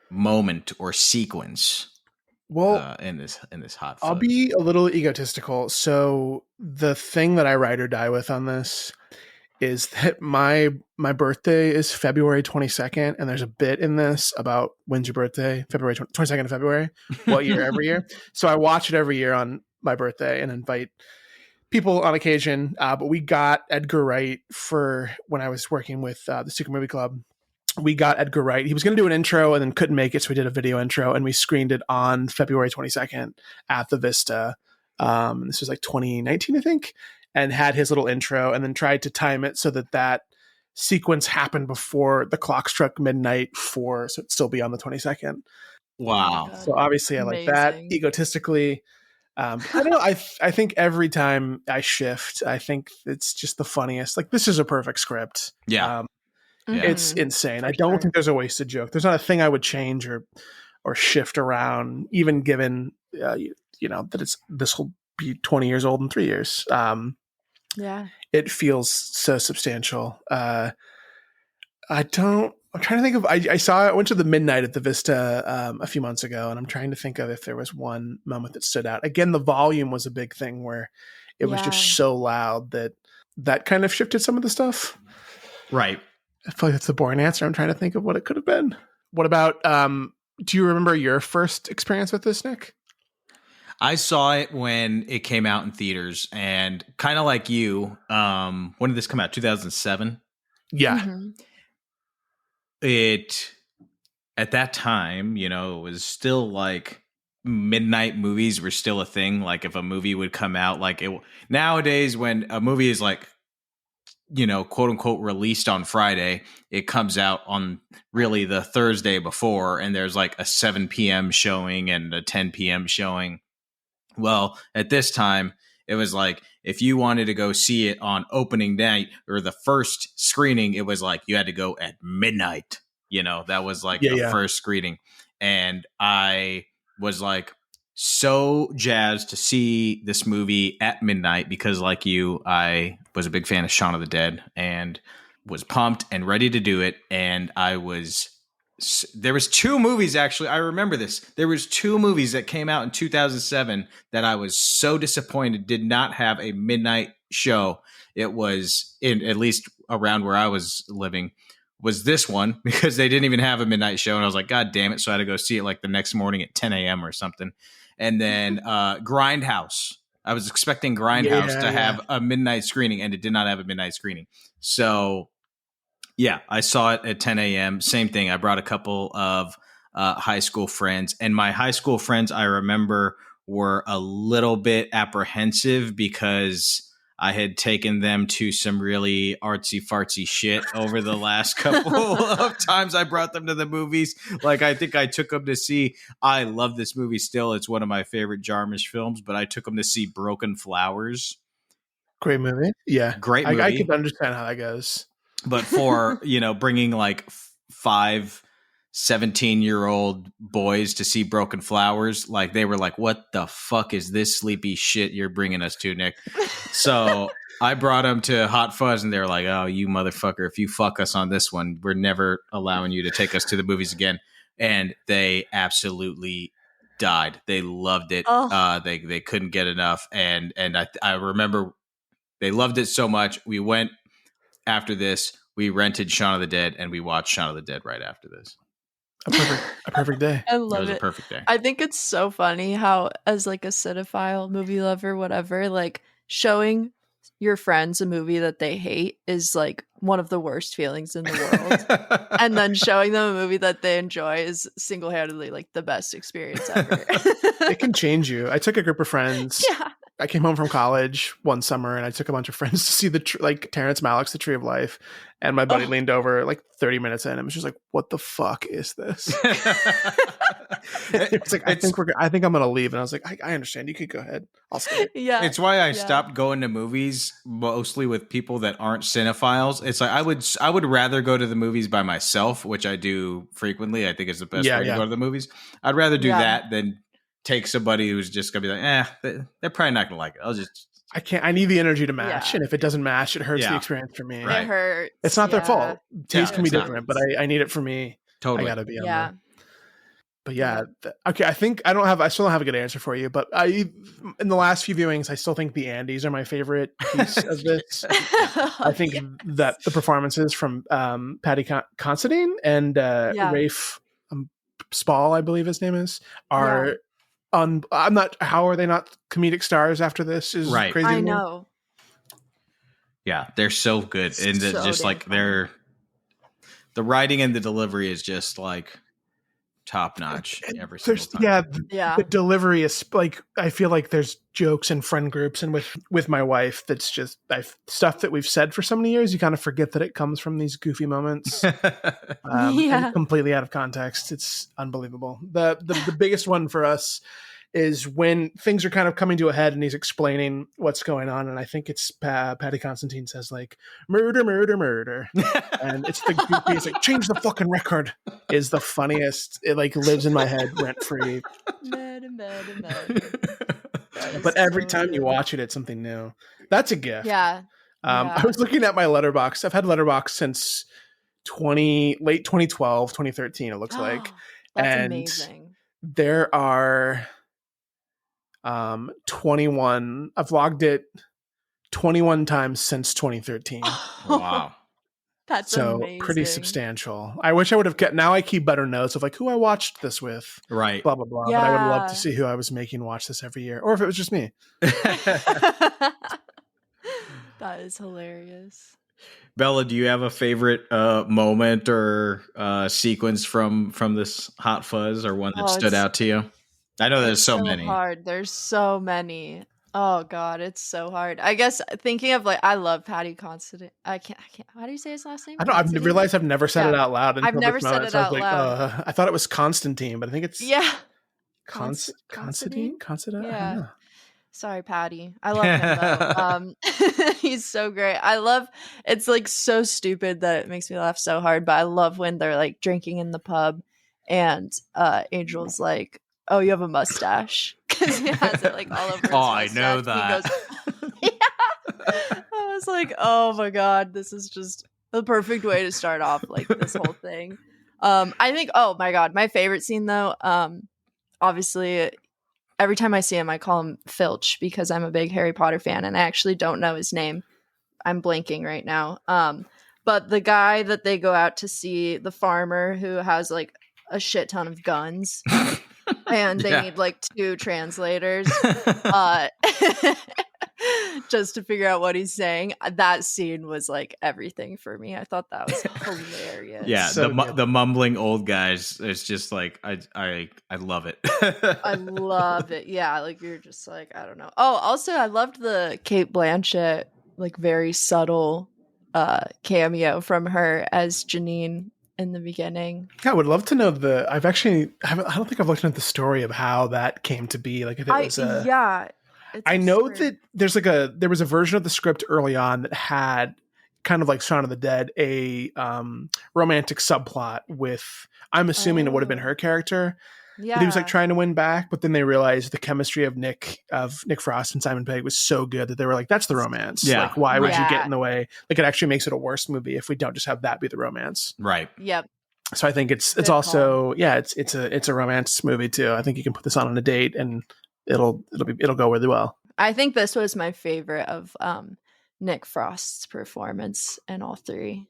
moment or sequence? Well, in this Hot Fuzz? I'll be a little egotistical. So the thing that I ride or die with on this is that my birthday is February 22nd, and there's a bit in this about when's your birthday, February 22nd of February, what year every year. So I watch it every year on my birthday and invite people on occasion. But we got Edgar Wright for when I was working with the Secret Movie Club. We got Edgar Wright. He was going to do an intro and then couldn't make it, so we did a video intro, and we screened it on February 22nd at the Vista. This was like 2019, I think, and had his little intro, and then tried to time it so that sequence happened before the clock struck midnight so it'd still be on the 22nd. Wow. So obviously I like that egotistically. I don't know. I think every time I shift, I think it's just the funniest. Like, this is a perfect script. Yeah. It's insane. I don't think there's a wasted joke. There's not a thing I would change or shift around, even given that this will be 20 years old in 3 years. It feels so substantial. I'm trying to think of. I went to the Midnight at the Vista a few months ago, and I'm trying to think of if there was one moment that stood out. Again, the volume was a big thing where it was just so loud that kind of shifted some of the stuff. Right. I feel like that's the boring answer. I'm trying to think of what it could have been. What about, do you remember your first experience with this, Nick? I saw it when it came out in theaters, and kind of like you, when did this come out? 2007? Yeah. It at that time, it was still like midnight movies were still a thing. Like if a movie would come out, like nowadays when a movie is like, quote unquote released on Friday, it comes out on really the Thursday before, and there's like a 7 p.m. showing and a 10 p.m. showing. Well, at this time, it was like if you wanted to go see it on opening night or the first screening, it was like you had to go at midnight. That was like the first screening. And I was like so jazzed to see this movie at midnight because, like you, I was a big fan of Shaun of the Dead and was pumped and ready to do it. And there was 2 movies, actually. I remember this. There was 2 movies that came out in 2007 that I was so disappointed did not have a midnight show. It was, at least around where I was living, was this one because they didn't even have a midnight show. And I was like, God damn it. So I had to go see it like the next morning at 10 a.m. or something. And then Grindhouse. I was expecting Grindhouse to have a midnight screening, and it did not have a midnight screening. So yeah, I saw it at 10 a.m. Same thing. I brought a couple of high school friends, and my high school friends, I remember, were a little bit apprehensive because I had taken them to some really artsy fartsy shit over the last couple of times I brought them to the movies. Like, I think I took them to see, I love this movie still. It's one of my favorite Jarmusch films, but I took them to see Broken Flowers. Great movie. Yeah. Great movie. I can understand how that goes. But for, bringing like 5 17-year-old boys to see Broken Flowers, like they were like, what the fuck is this sleepy shit you're bringing us to, Nick? So I brought them to Hot Fuzz, and they were like, oh, you motherfucker, if you fuck us on this one, we're never allowing you to take us to the movies again. And they absolutely died. They loved it. They couldn't get enough. And I remember they loved it so much. We went after this, we rented Shaun of the Dead, and we watched Shaun of the Dead right after this. A perfect day. I love it. It was a perfect day. I think it's so funny how, as like a cinephile, movie lover, whatever, like showing your friends a movie that they hate is like one of the worst feelings in the world. And then showing them a movie that they enjoy is single-handedly like the best experience ever. It can change you. I took a group of friends. Yeah. I came home from college one summer, and I took a bunch of friends to see Terrence Malick's The Tree of Life. And my buddy leaned over like 30 minutes in and was just like, "What the fuck is this?" It's like, I think I'm gonna leave. And I was like, I understand. You could go ahead. I'll stay. Yeah. It's why I stopped going to movies mostly with people that aren't cinephiles. It's like I would rather go to the movies by myself, which I do frequently. I think it's the best way to go to the movies. I'd rather do that than take somebody who's just gonna be like, they're probably not gonna like it. I need the energy to match, and if it doesn't match, it hurts the experience for me. Right. It hurts. It's not their fault. Taste can be different, but I need it for me. Totally. I gotta be on there. But okay. I think I still don't have a good answer for you. But in the last few viewings, I still think the Andes are my favorite piece of this. I think that the performances from Paddy Considine and Rafe Spall, I believe his name is, are. I'm not. How are they not comedic stars after this? Is crazy. I know. Yeah, they're so good, and so just like the writing and the delivery is just like top notch every single time. The delivery is like, I feel like there's jokes in friend groups and with my wife that's just stuff that we've said for so many years. You kind of forget that it comes from these goofy moments, and completely out of context. It's unbelievable. The biggest one for us is when things are kind of coming to a head and he's explaining what's going on. And I think it's Paddy Considine says like, murder, murder, murder. And it's the goofiest, like, change the fucking record is the funniest. It like lives in my head rent free. Murder. But every time you watch it, it's something new. That's a gift. Yeah. I was looking at my Letterboxd. I've had Letterboxd since late 2012, 2013, it looks like. That's amazing. There are 21. I've logged it 21 times since 2013. Wow. That's so amazing. Pretty substantial. I wish I would have kept. Now I keep better notes of like who I watched this with. Right. Blah, blah, blah. Yeah. But I would love to see who I was making watch this every year. Or if it was just me. That is hilarious. Bella, do you have a favorite moment or sequence from this Hot Fuzz, or one that Oh, stood out to you? I know there's it's so so many. hard. There's so many. Oh god, it's so hard. I guess thinking of like I love Patty Considine. I can't. How do you say his last name? I don't. I've Considine? realized I've never said Yeah. it out loud I've until never this said moment. it So I was out like, loud. I thought it was Constantine, but I think it's Yeah. Considine. Considine. I don't Yeah. know. Sorry, Patty. I love him though. He's so great. I love it's like so stupid that it makes me laugh so hard, but I love when they're like drinking in the pub and Angel's like, "Oh, you have a mustache." Cuz he has it like all over his mustache. I know that. He goes, "Yeah." I was like, "Oh my god, this is just the perfect way to start off like this whole thing." I think oh my god, my favorite scene though, obviously every time I see him, I call him Filch because I'm a big Harry Potter fan and I actually don't know his name. I'm blanking right now. But the guy that they go out to see, the farmer who has like a shit ton of guns and they need like 2 translators just to figure out what he's saying. That scene was like everything for me. I thought that was hilarious. Yeah, So the mumbling old guys. It's just like I love it. I love it. Yeah, like you're just like I don't know. Oh, also I loved the Kate Blanchett like very subtle cameo from her as Janine in the beginning. Yeah, I would love to know I don't think I've looked into the story of how that came to be. Like if it was yeah. I know that there was a version of the script early on that had kind of like Shaun of the Dead, a romantic subplot with, I'm assuming it would have been her character. Yeah. That he was like trying to win back, but then they realized the chemistry of Nick Frost and Simon Pegg was so good that they were like, that's the romance. Yeah. Like, why would you get in the way? Like, it actually makes it a worse movie if we don't just have that be the romance. Right. Yep. So I think it's Good also call. Yeah, it's a romance movie too. I think you can put this on a date and it'll go really well. I think this was my favorite of Nick Frost's performance in all 3.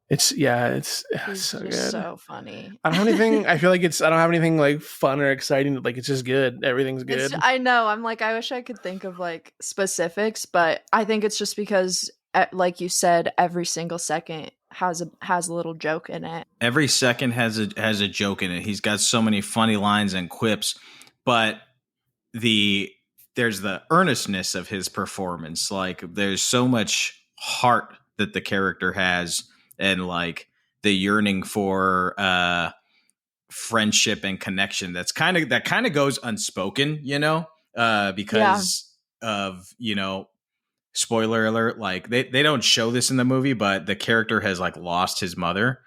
It's so just good. So funny. I don't have anything. I feel like I don't have anything like fun or exciting. Like it's just good. Everything's good. I know. I'm like, I wish I could think of like specifics, but I think it's just because, like you said, every single second has a little joke in it. Every second has a joke in it. He's got so many funny lines and quips, but there's the earnestness of his performance. Like there's so much heart that the character has, and like the yearning for friendship and connection that kind of goes unspoken, because of, spoiler alert, like they don't show this in the movie, but the character has like lost his mother.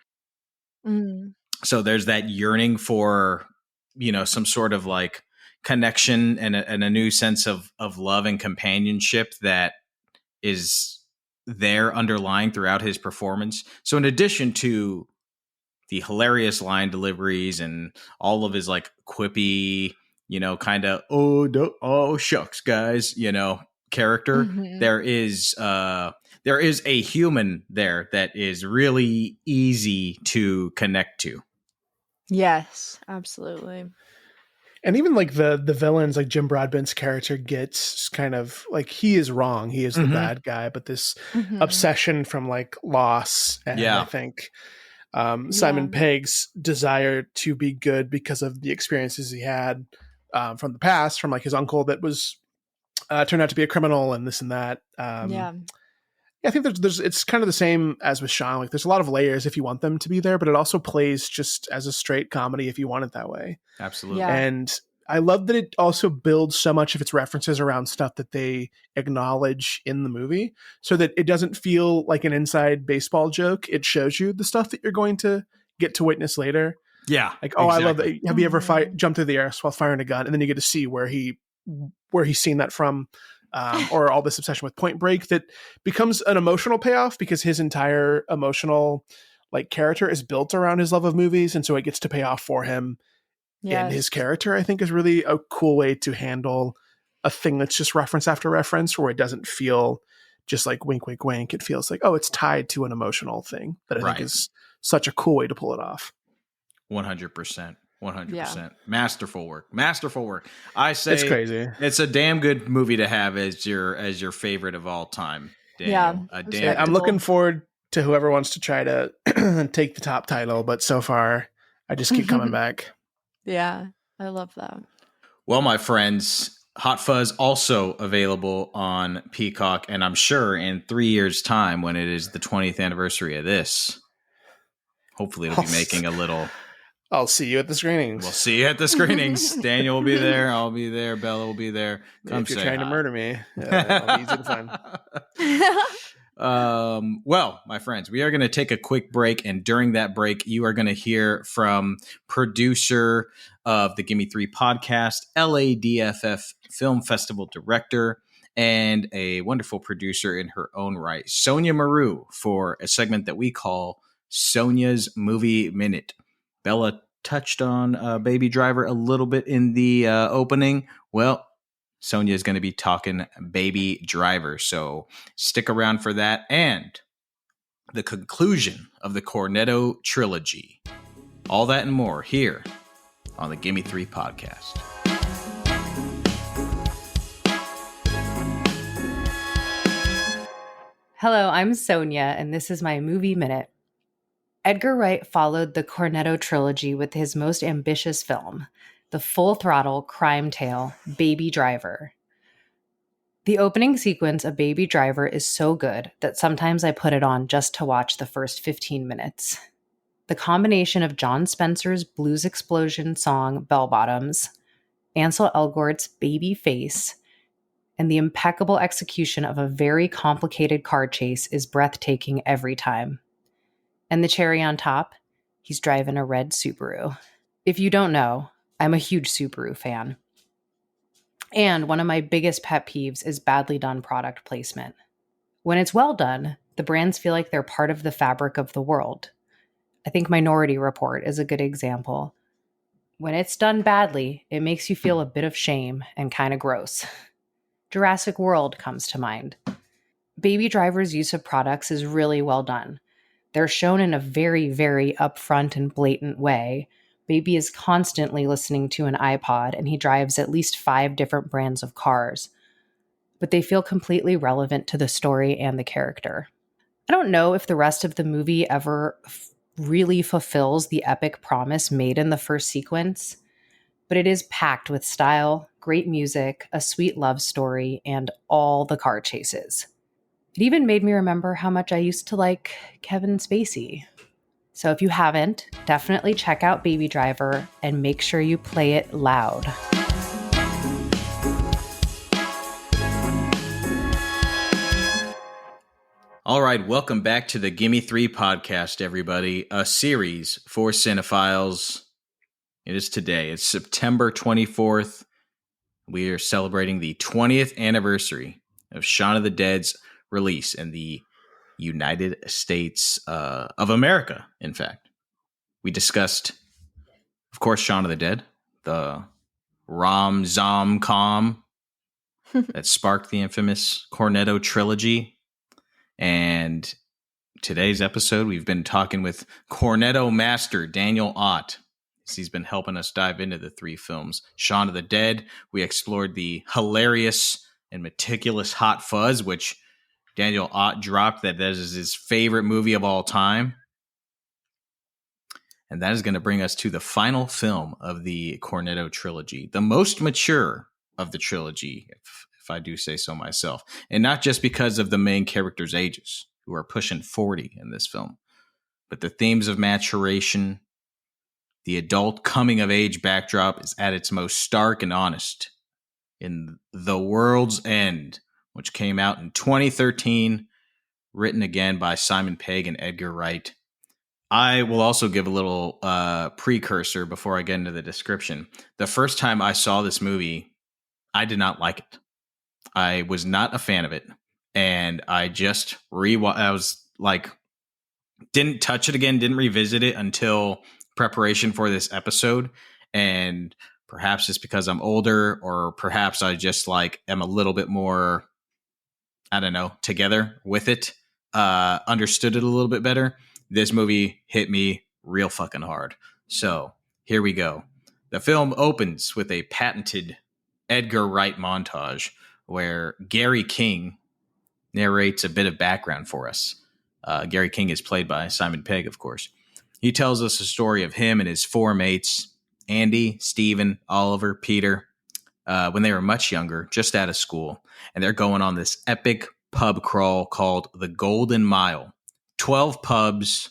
So there's that yearning for, some sort of like connection and a new sense of love and companionship that is there underlying throughout his performance. So in addition to the hilarious line deliveries and all of his like quippy, kind of oh shucks guys, character, there is a human there that is really easy to connect to. Yes, absolutely. And even like the villains, like Jim Broadbent's character gets kind of like, he is wrong. He is the bad guy, but this obsession from like loss. And I think Simon Pegg's desire to be good because of the experiences he had from the past, from like his uncle that was turned out to be a criminal and this and that. I think there's it's kind of the same as with Shaun. Like there's a lot of layers if you want them to be there, but it also plays just as a straight comedy if you want it that way. Absolutely. Yeah. And I love that it also builds so much of its references around stuff that they acknowledge in the movie, so that it doesn't feel like an inside baseball joke. It shows you the stuff that you're going to get to witness later. Yeah. Like, oh, exactly. I love that. Have you ever jumped through the air while firing a gun? And then you get to see where he's seen that from. Or all this obsession with Point Break that becomes an emotional payoff because his entire emotional like character is built around his love of movies, and so it gets to pay off for him in his character. I think is really a cool way to handle a thing that's just reference after reference, where it doesn't feel just like wink, wink, wink. It feels like, oh, it's tied to an emotional thing that I think is such a cool way to pull it off. 100%. 100%. Masterful work. I say it's crazy. It's a damn good movie to have as your favorite of all time. Daniel. Yeah, I'm looking forward to whoever wants to try to take the top title, but so far I just keep coming back. Yeah, I love that. Well, my friends, Hot Fuzz also available on Peacock, and I'm sure in 3 years' time, when it is the 20th anniversary of this, hopefully it'll be making a little. I'll see you at the screenings. We'll see you at the screenings. Daniel will be there. I'll be there. Bella will be there. Come if you're trying to murder me, I'll be easy to find. Well, my friends, we are going to take a quick break, and during that break, you are going to hear from producer of the Gimme 3 podcast, LADFF Film Festival director, and a wonderful producer in her own right, Sonia Maru, for a segment that we call Sonia's Movie Minute. Bella touched on Baby Driver a little bit in the opening. Well, Sonia is going to be talking Baby Driver, so stick around for that and the conclusion of the Cornetto trilogy. All that and more here on the Gimme 3 podcast. Hello, I'm Sonia, and this is my Movie Minute. Edgar Wright followed the Cornetto trilogy with his most ambitious film, the full-throttle crime tale, Baby Driver. The opening sequence of Baby Driver is so good that sometimes I put it on just to watch the first 15 minutes. The combination of John Spencer's blues explosion song Bell Bottoms, Ansel Elgort's baby face, and the impeccable execution of a very complicated car chase is breathtaking every time. And the cherry on top, he's driving a red Subaru. If you don't know, I'm a huge Subaru fan. And one of my biggest pet peeves is badly done product placement. When it's well done, the brands feel like they're part of the fabric of the world. I think Minority Report is a good example. When it's done badly, it makes you feel a bit of shame and kind of gross. Jurassic World comes to mind. Baby Driver's use of products is really well done. They're shown in a very, very upfront and blatant way. Baby is constantly listening to an iPod, and he drives at least 5 different brands of cars. But they feel completely relevant to the story and the character. I don't know if the rest of the movie ever really fulfills the epic promise made in the first sequence, but it is packed with style, great music, a sweet love story, and all the car chases. It even made me remember how much I used to like Kevin Spacey. So if you haven't, definitely check out Baby Driver and make sure you play it loud. All right, welcome back to the Gimme 3 podcast, everybody. A series for cinephiles. It is today. It's September 24th. We are celebrating the 20th anniversary of Shaun of the Dead's release in the United States of America, in fact. We discussed, of course, Shaun of the Dead, the rom-zom-com that sparked the infamous Cornetto trilogy. And today's episode, we've been talking with Cornetto master Daniel Ott. He's been helping us dive into the 3 films. Shaun of the Dead, we explored the hilarious and meticulous Hot Fuzz, which Daniel Ott dropped that is his favorite movie of all time. And that is going to bring us to the final film of the Cornetto trilogy, the most mature of the trilogy, if I do say so myself. And not just because of the main characters' ages, who are pushing 40 in this film, but the themes of maturation, the adult coming-of-age backdrop is at its most stark and honest in The World's End, which came out in 2013, written again by Simon Pegg and Edgar Wright. I will also give a little precursor before I get into the description. The first time I saw this movie, I did not like it. I was not a fan of it. And I just I was like, didn't touch it again, didn't revisit it until preparation for this episode. And perhaps it's because I'm older, or perhaps I just like am a little bit more, I don't know, together with it, understood it a little bit better. This movie hit me real fucking hard. So here we go. The film opens with a patented Edgar Wright montage where Gary King narrates a bit of background for us. Gary King is played by Simon Pegg, of course. He tells us a story of him and his four mates, Andy, Steven, Oliver, Peter, when they were much younger, just out of school. And they're going on this epic pub crawl called the Golden Mile. 12 pubs,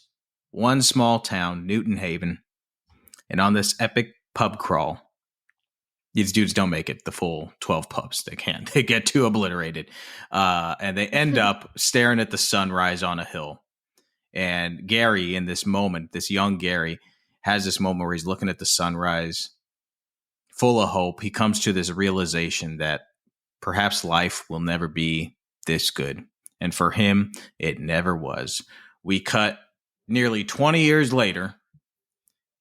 one small town, Newton Haven. And on this epic pub crawl, these dudes don't make it the full 12 pubs. They can't. They get too obliterated. And they end up staring at the sunrise on a hill. And Gary, in this moment, this young Gary, has this moment where he's looking at the sunrise, full of hope. He comes to this realization that perhaps life will never be this good. And for him, it never was. We cut nearly 20 years later,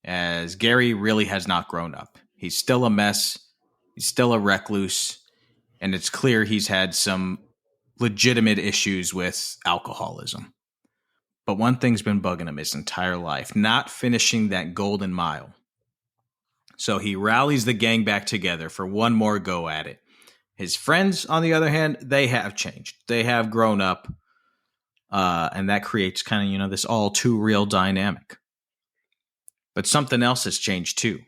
as Gary really has not grown up. He's still a mess. He's still a recluse. And it's clear he's had some legitimate issues with alcoholism. But one thing's been bugging him his entire life, not finishing that golden mile. So he rallies the gang back together for one more go at it. His friends, on the other hand, they have changed. They have grown up. And that creates kind of, this all too real dynamic. But something else has changed too.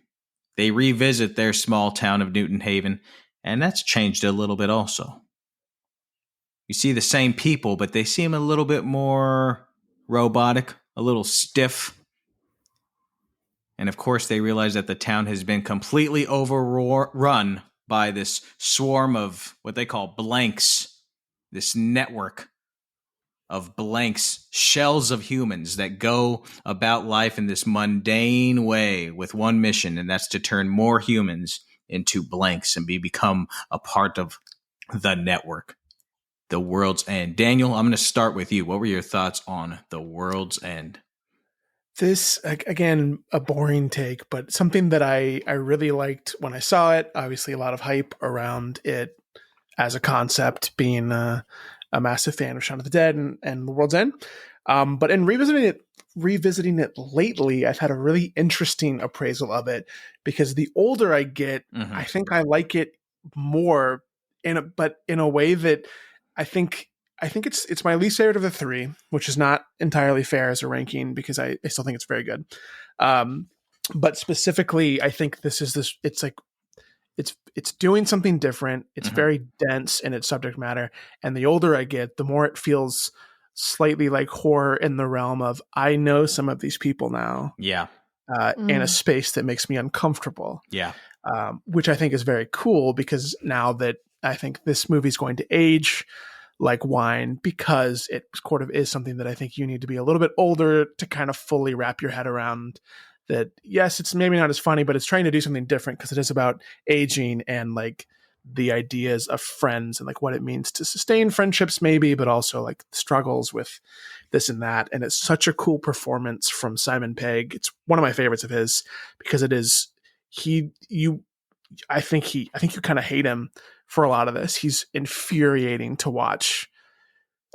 They revisit their small town of Newton Haven, and that's changed a little bit also. You see the same people, but they seem a little bit more robotic, a little stiff. And of course, they realize that the town has been completely overrun by this swarm of what they call blanks, this network of blanks, shells of humans that go about life in this mundane way with one mission, and that's to turn more humans into blanks and become a part of the network. The World's End. Daniel, I'm going to start with you. What were your thoughts on The World's End? This, again, a boring take, but something that I really liked when I saw it. Obviously, a lot of hype around it as a concept, being a massive fan of Shaun of the Dead and The World's End. But in revisiting it lately, I've had a really interesting appraisal of it, because the older I get, I think I like it more, but in a way that I think it's my least favorite of the three, which is not entirely fair as a ranking, because I still think it's very good. But specifically, I think it's doing something different. It's very dense in its subject matter. And the older I get, the more it feels slightly like horror in the realm of, I know some of these people now. Yeah. In a space that makes me uncomfortable. Yeah. Which I think is very cool, because now that I think this movie's going to age like wine, because it sort of is something that I think you need to be a little bit older to kind of fully wrap your head around. That, yes, it's maybe not as funny, but it's trying to do something different, because it is about aging and like the ideas of friends and like what it means to sustain friendships maybe, but also like struggles with this and that. And it's such a cool performance from Simon Pegg. It's one of my favorites of his, because it is, I think you kind of hate him for a lot of this. He's infuriating to watch.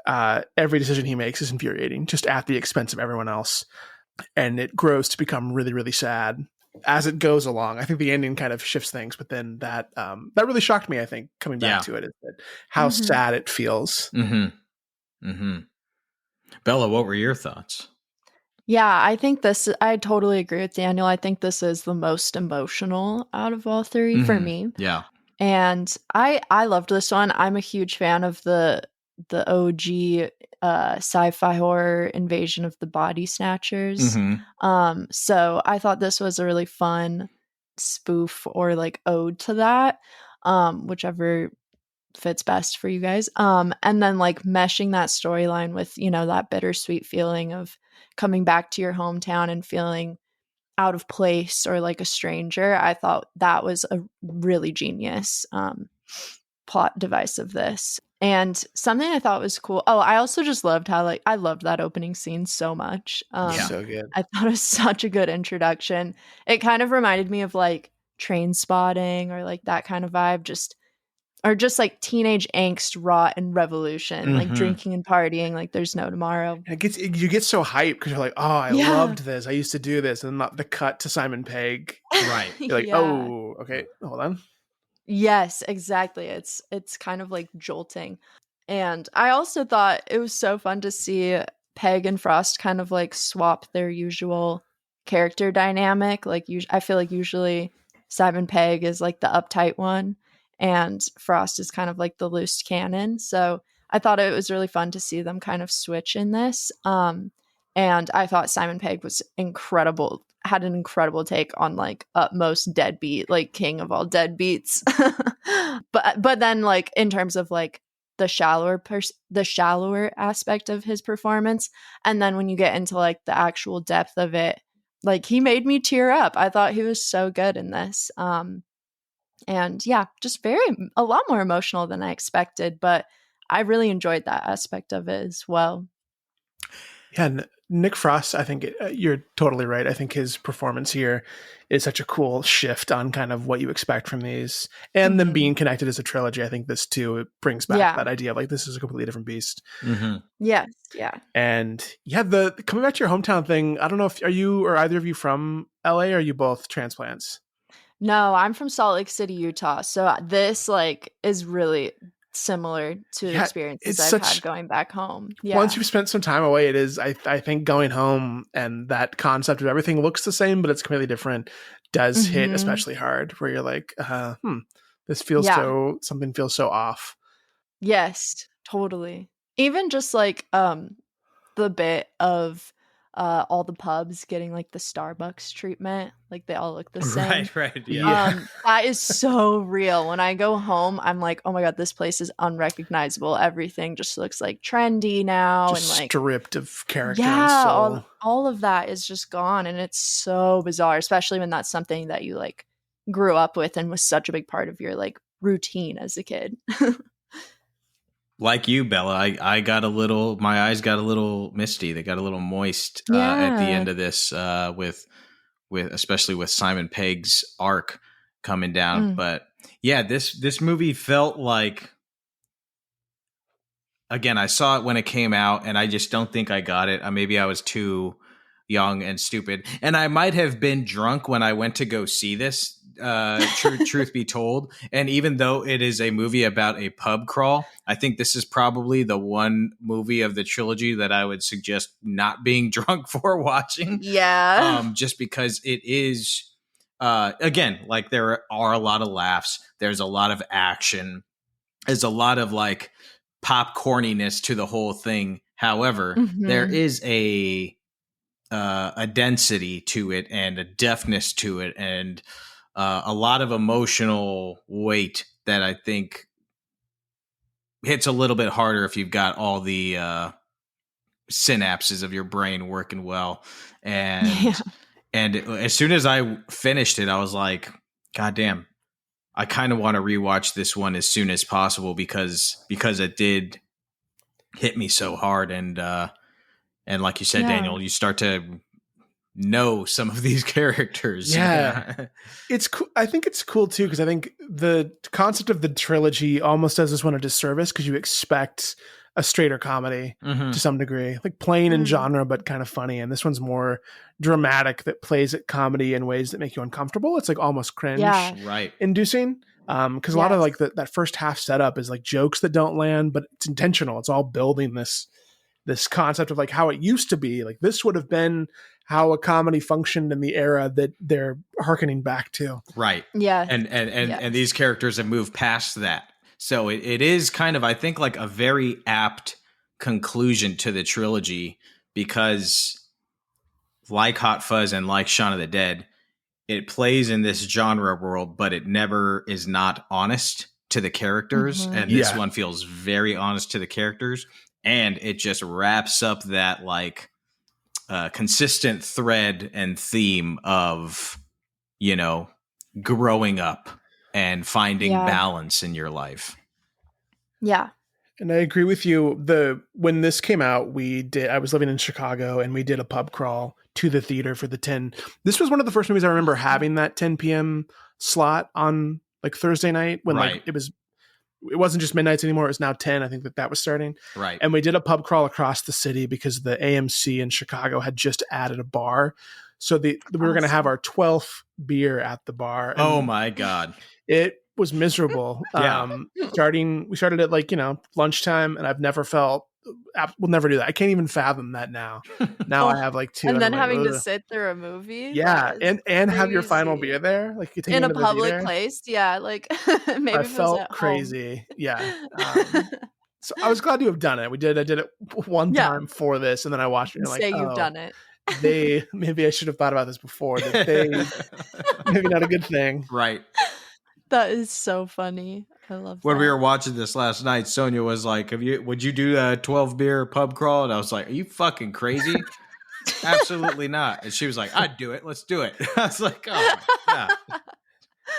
Every decision he makes is infuriating, just at the expense of everyone else. And it grows to become really, really sad as it goes along. I think the ending kind of shifts things, but then that really shocked me, I think, coming back to it, is that how sad it feels. Bella, what were your thoughts? Yeah, I totally agree with Daniel. I think this is the most emotional out of all three for me. Yeah. And I loved this one. I'm a huge fan of the OG sci-fi horror Invasion of the Body Snatchers. So I thought this was a really fun spoof or like ode to that, whichever fits best for you guys. And then like meshing that storyline with, that bittersweet feeling of coming back to your hometown and feeling out of place or like a stranger. I thought that was a really genius plot device of this. And something I thought was cool. Oh, I also just loved how I loved that opening scene so much. So good. I thought it was such a good introduction. It kind of reminded me of like Train Spotting or like that kind of vibe, just like teenage angst, rot, and revolution, like drinking and partying like there's no tomorrow. You get so hyped because you're like, oh, I loved this. I used to do this. And not the cut to Simon Pegg. Right. You're like, oh, okay, hold on. Yes, exactly. It's kind of like jolting. And I also thought it was so fun to see Pegg and Frost kind of like swap their usual character dynamic. Like, I feel like usually Simon Pegg is like the uptight one, and Frost is kind of like the loose cannon. So I thought it was really fun to see them kind of switch in this. And I thought Simon Pegg was incredible, had an incredible take on like utmost deadbeat, like king of all deadbeats. but then like in terms of like the shallower aspect of his performance, and then when you get into like the actual depth of it, like he made me tear up. I thought he was so good in this. And yeah, just a lot more emotional than I expected, but I really enjoyed that aspect of it as well. Yeah, Nick Frost, I think you're totally right. I think his performance here is such a cool shift on kind of what you expect from these, and them being connected as a trilogy. I think this too, it brings back that idea of like, this is a completely different beast. Yes. Yeah. And yeah, the coming back to your hometown thing, I don't know if are you or either of you from LA, or are you both transplants? No, I'm from Salt Lake City, Utah. So this like is really similar to experiences I've had going back home. Yeah. Once you've spent some time away, it is, I think going home and that concept of everything looks the same, but it's completely different, does hit especially hard, where you're like, this feels something feels so off. Yes, totally. Even just like the bit of all the pubs getting like the Starbucks treatment, like they all look the same. Right, yeah. That is so real. When I go home, I'm like, oh my god, this place is unrecognizable. Everything just looks like trendy now, just and like stripped of character and soul. All of that is just gone, and it's so bizarre, especially when that's something that you like grew up with and was such a big part of your like routine as a kid. Like you, Bella, I got my eyes got a little misty. They got a little moist at the end of this, with especially with Simon Pegg's arc coming down. But yeah, this movie felt like, again, I saw it when it came out, and I just don't think I got it. Maybe I was too young and stupid, and I might have been drunk when I went to go see this. Truth be told, and even though it is a movie about a pub crawl, I think this is probably the one movie of the trilogy that I would suggest not being drunk for watching. Yeah. Just because it is, again, like there are a lot of laughs, there's a lot of action, there's a lot of like popcorniness to the whole thing. However, there is a density to it and a deftness to it, and a lot of emotional weight that I think hits a little bit harder if you've got all the synapses of your brain working well. And as soon as I finished it, I was like, God damn, I kind of want to rewatch this one as soon as possible because it did hit me so hard. And like you said, Daniel, you start to know some of these characters. Yeah. It's cool. I think it's cool too, because I think the concept of the trilogy almost does this one a disservice, because you expect a straighter comedy to some degree, like plain in genre but kind of funny, and this one's more dramatic, that plays at comedy in ways that make you uncomfortable. It's like almost cringe inducing, because a lot of like that first half setup is like jokes that don't land, but it's intentional. It's all building this concept of like how it used to be. Like this would have been how a comedy functioned in the era that they're hearkening back to. Right. Yeah. And these characters have moved past that. So it is kind of, I think, like a very apt conclusion to the trilogy, because like Hot Fuzz and like Shaun of the Dead, it plays in this genre world, but it never is not honest to the characters. And this one feels very honest to the characters. And it just wraps up that like consistent thread and theme of, growing up and finding balance in your life. Yeah. And I agree with you. When this came out, I was living in Chicago, and we did a pub crawl to the theater for the 10. This was one of the first movies I remember having that 10 p.m. slot on like Thursday night, when like it wasn't just midnights anymore. It was now 10. I think that was starting. Right. And we did a pub crawl across the city because the AMC in Chicago had just added a bar. So we were going to have our 12th beer at the bar. Oh my God. It was miserable. Yeah. We started at like, lunchtime, and I've never felt, we'll never do that. I can't even fathom that now. Now I have like two. And then I'm having like, to sit through a movie. yeah. And have your final crazy. beer there. Like you take In it a to the public theater. place. Yeah. Like maybe I if it was felt at crazy. home. Yeah. So I was glad to have done it. I did it one time for this, and then I watched it and Say you've done it. maybe I should have thought about this before. That maybe not a good thing. Right. That is so funny. I love that. When we were watching this last night, Sonia was like, would you do a 12 beer pub crawl? And I was like, are you fucking crazy? Absolutely not. And she was like, I'd do it. Let's do it. I was like, oh, yeah.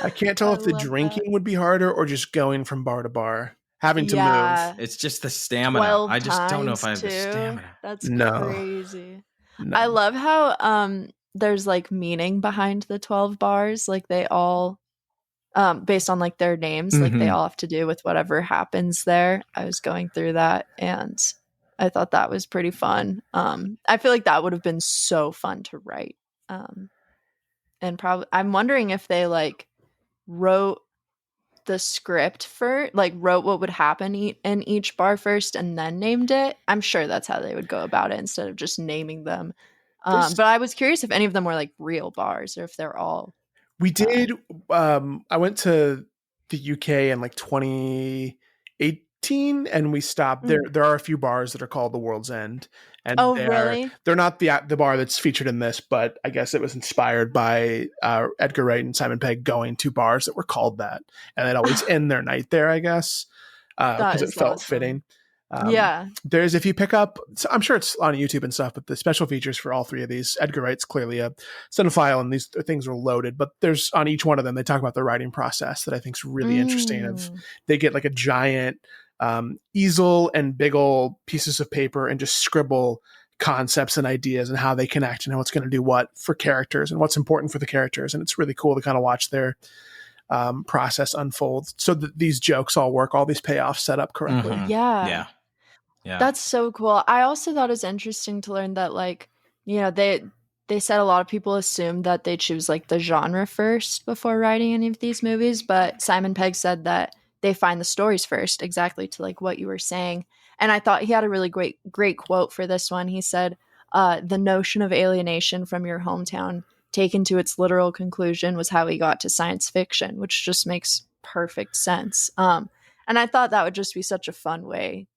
I can't tell if the drinking would be harder or just going from bar to bar, having to move. It's just the stamina. I just don't know if I have the stamina. That's crazy. No. I love how there's like meaning behind the 12 bars. Like they all based on like their names, like they all have to do with whatever happens there. I was going through that and I thought that was pretty fun. I feel like that would have been so fun to write. And probably I'm wondering if they like wrote the script for like wrote what would happen in each bar first and then named it. I'm sure that's how they would go about it instead of just naming them. But I was curious if any of them were like real bars or if they're all. We did. I went to the UK in like 2018, and we stopped there. There are a few bars that are called the World's End, and really? They're not the bar that's featured in this, but I guess it was inspired by Edgar Wright and Simon Pegg going to bars that were called that, and they'd always end their night there. I guess because it felt fitting. There's, if you pick up, I'm sure it's on YouTube and stuff, but the special features for all three of these, Edgar Wright's clearly a cinephile and these things are loaded, but there's on each one of them, they talk about the writing process that I think is really interesting. They get like a giant easel and big old pieces of paper and just scribble concepts and ideas and how they connect and how it's going to do what for characters and what's important for the characters. And it's really cool to kind of watch their process unfold so that these jokes all work, all these payoffs set up correctly. Yeah. That's so cool. I also thought it was interesting to learn that, like, you know, they said a lot of people assumed that they choose like the genre first before writing any of these movies, but Simon Pegg said that they find the stories first, exactly to like what you were saying. And I thought he had a really great quote for this one. He said, the notion of alienation from your hometown taken to its literal conclusion was how he got to science fiction, which just makes perfect sense. And I thought that would just be such a fun way.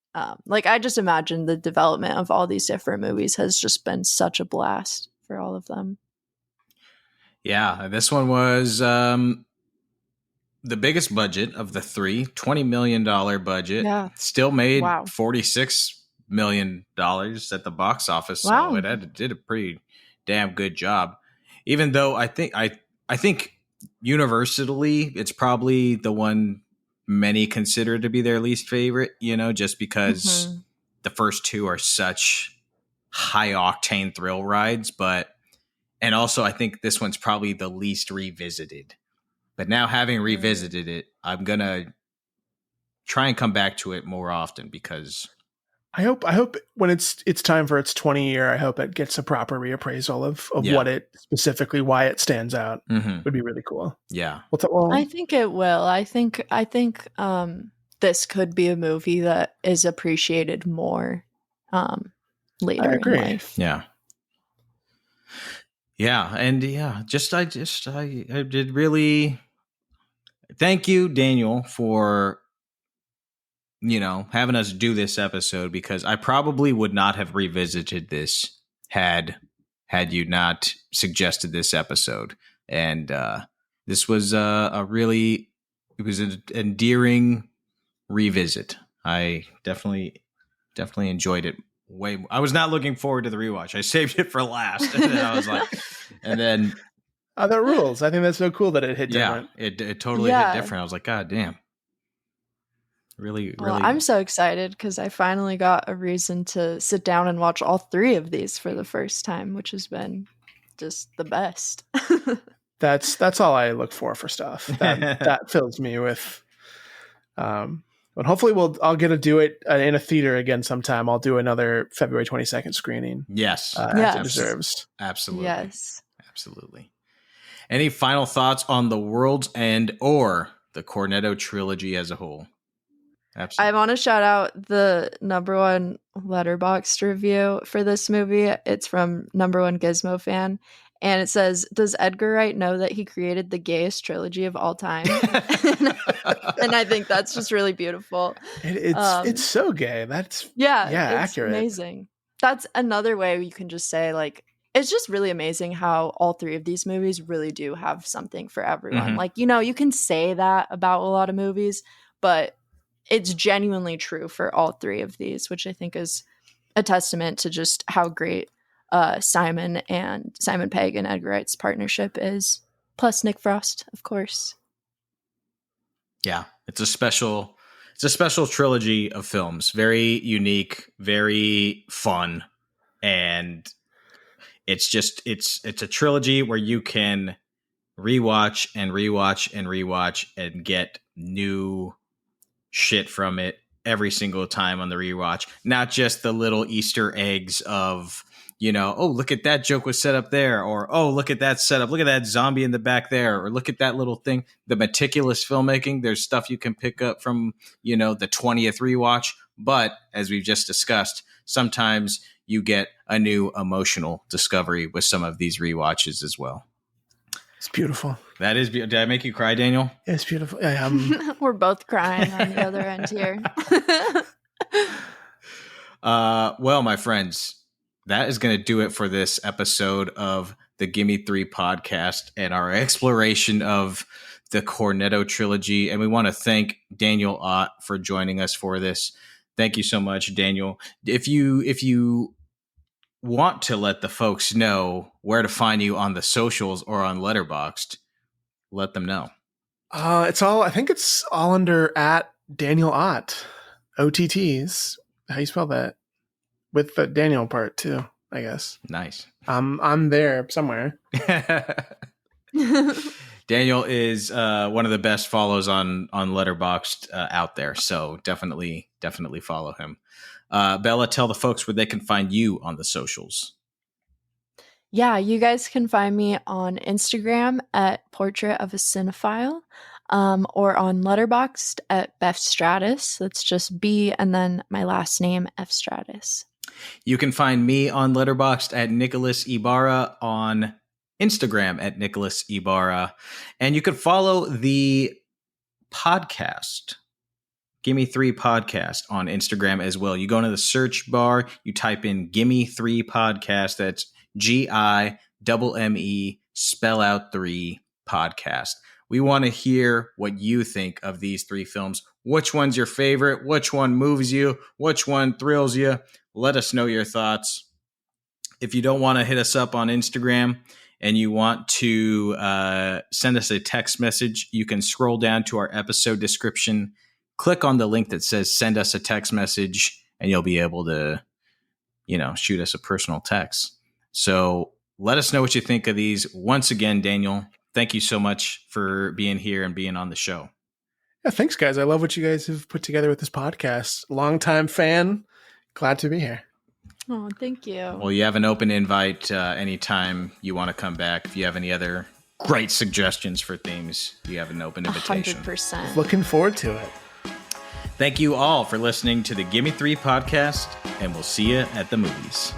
Like I just imagine the development of all these different movies has just been such a blast for all of them. Yeah, this one was the biggest budget of the three, $20 million budget. Yeah. Still made $46 million at the box office. Wow. So it did a pretty damn good job. Even though I think universally it's probably the one many consider to be their least favorite, you know, just because the first two are such high octane thrill rides. And also I think this one's probably the least revisited. But now having revisited it, I'm going to try and come back to it more often because I hope when it's time for its 20 year, I hope it gets a proper reappraisal of what it specifically, why it stands out. Would be really cool. Yeah. I think it will. I think this could be a movie that is appreciated more later in life. Yeah. Yeah. And I did really thank you, Daniel, for, you know, having us do this episode because I probably would not have revisited this had you not suggested this episode. And this was it was an endearing revisit. I definitely enjoyed it. I was not looking forward to the rewatch. I saved it for last. And then I was like, that rules. I think that's so cool that it hit different. It totally hit different. I was like, God damn. Really. I'm so excited because I finally got a reason to sit down and watch all three of these for the first time, which has been just the best. That's all I look for stuff. That fills me with. But hopefully I'll get to do it in a theater again sometime. I'll do another February 22nd screening. Yes, as it deserves. Absolutely. Yes, absolutely. Any final thoughts on The World's End or The the Cornetto trilogy as a whole. Absolutely. I want to shout out the #1 Letterboxd review for this movie. It's from #1 Gizmo fan. And it says, does Edgar Wright know that he created the gayest trilogy of all time? And I think that's just really beautiful. It's so gay. That's accurate. Amazing. That's another way you can just say, like, it's just really amazing how all three of these movies really do have something for everyone. Like, you can say that about a lot of movies, but it's genuinely true for all three of these, which I think is a testament to just how great Simon Pegg and Edgar Wright's partnership is. Plus Nick Frost, of course. Yeah, it's a special trilogy of films. Very unique, very fun, and it's a trilogy where you can rewatch and get new shit from it every single time on the rewatch. Not just the little Easter eggs of, oh, look at that joke was set up there, or, oh, look at that setup, look at that zombie in the back there, or look at that little thing. The meticulous filmmaking, there's stuff you can pick up from, the 20th rewatch. But as we've just discussed, sometimes you get a new emotional discovery with some of these rewatches as well. It's beautiful. That is beautiful. Did I make you cry, Daniel? It's beautiful. We're both crying on the other end here. Well, my friends, that is going to do it for this episode of the Gimme 3 podcast and our exploration of the Cornetto trilogy. And we want to thank Daniel Ott for joining us for this. Thank you so much, Daniel. If you want to let the folks know where to find you on the socials or on Letterboxd, let them know. I think it's all under @Daniel Ott, OTTs. How you spell that? With the Daniel part too, I guess. Nice. I'm there somewhere. Daniel is one of the best follows on Letterboxd out there, so definitely follow him. Bella, tell the folks where they can find you on the socials. Yeah, you guys can find me on Instagram @Portrait of a Cinephile, or on Letterboxd @BefStratus. That's just B and then my last name, F Stratus. You can find me on Letterboxd @Nicholas Ibarra, on Instagram @Nicholas Ibarra, and you can follow the podcast, Gimme 3 podcast, on Instagram as well. You go into the search bar, you type in Gimme 3 podcast. That's GIMME, spell out 3 podcast. We want to hear what you think of these 3 films. Which one's your favorite? Which one moves you? Which one thrills you? Let us know your thoughts. If you don't want to hit us up on Instagram and you want to send us a text message, you can scroll down to our episode description, click on the link that says send us a text message, and you'll be able to, shoot us a personal text. So let us know what you think of these. Once again, Daniel, thank you so much for being here and being on the show. Yeah, thanks, guys. I love what you guys have put together with this podcast. Longtime fan. Glad to be here. Oh, thank you. Well, you have an open invite anytime you want to come back. If you have any other great suggestions for themes, you have an open invitation. 100%. Looking forward to it. Thank you all for listening to the Gimme 3 podcast, and we'll see you at the movies.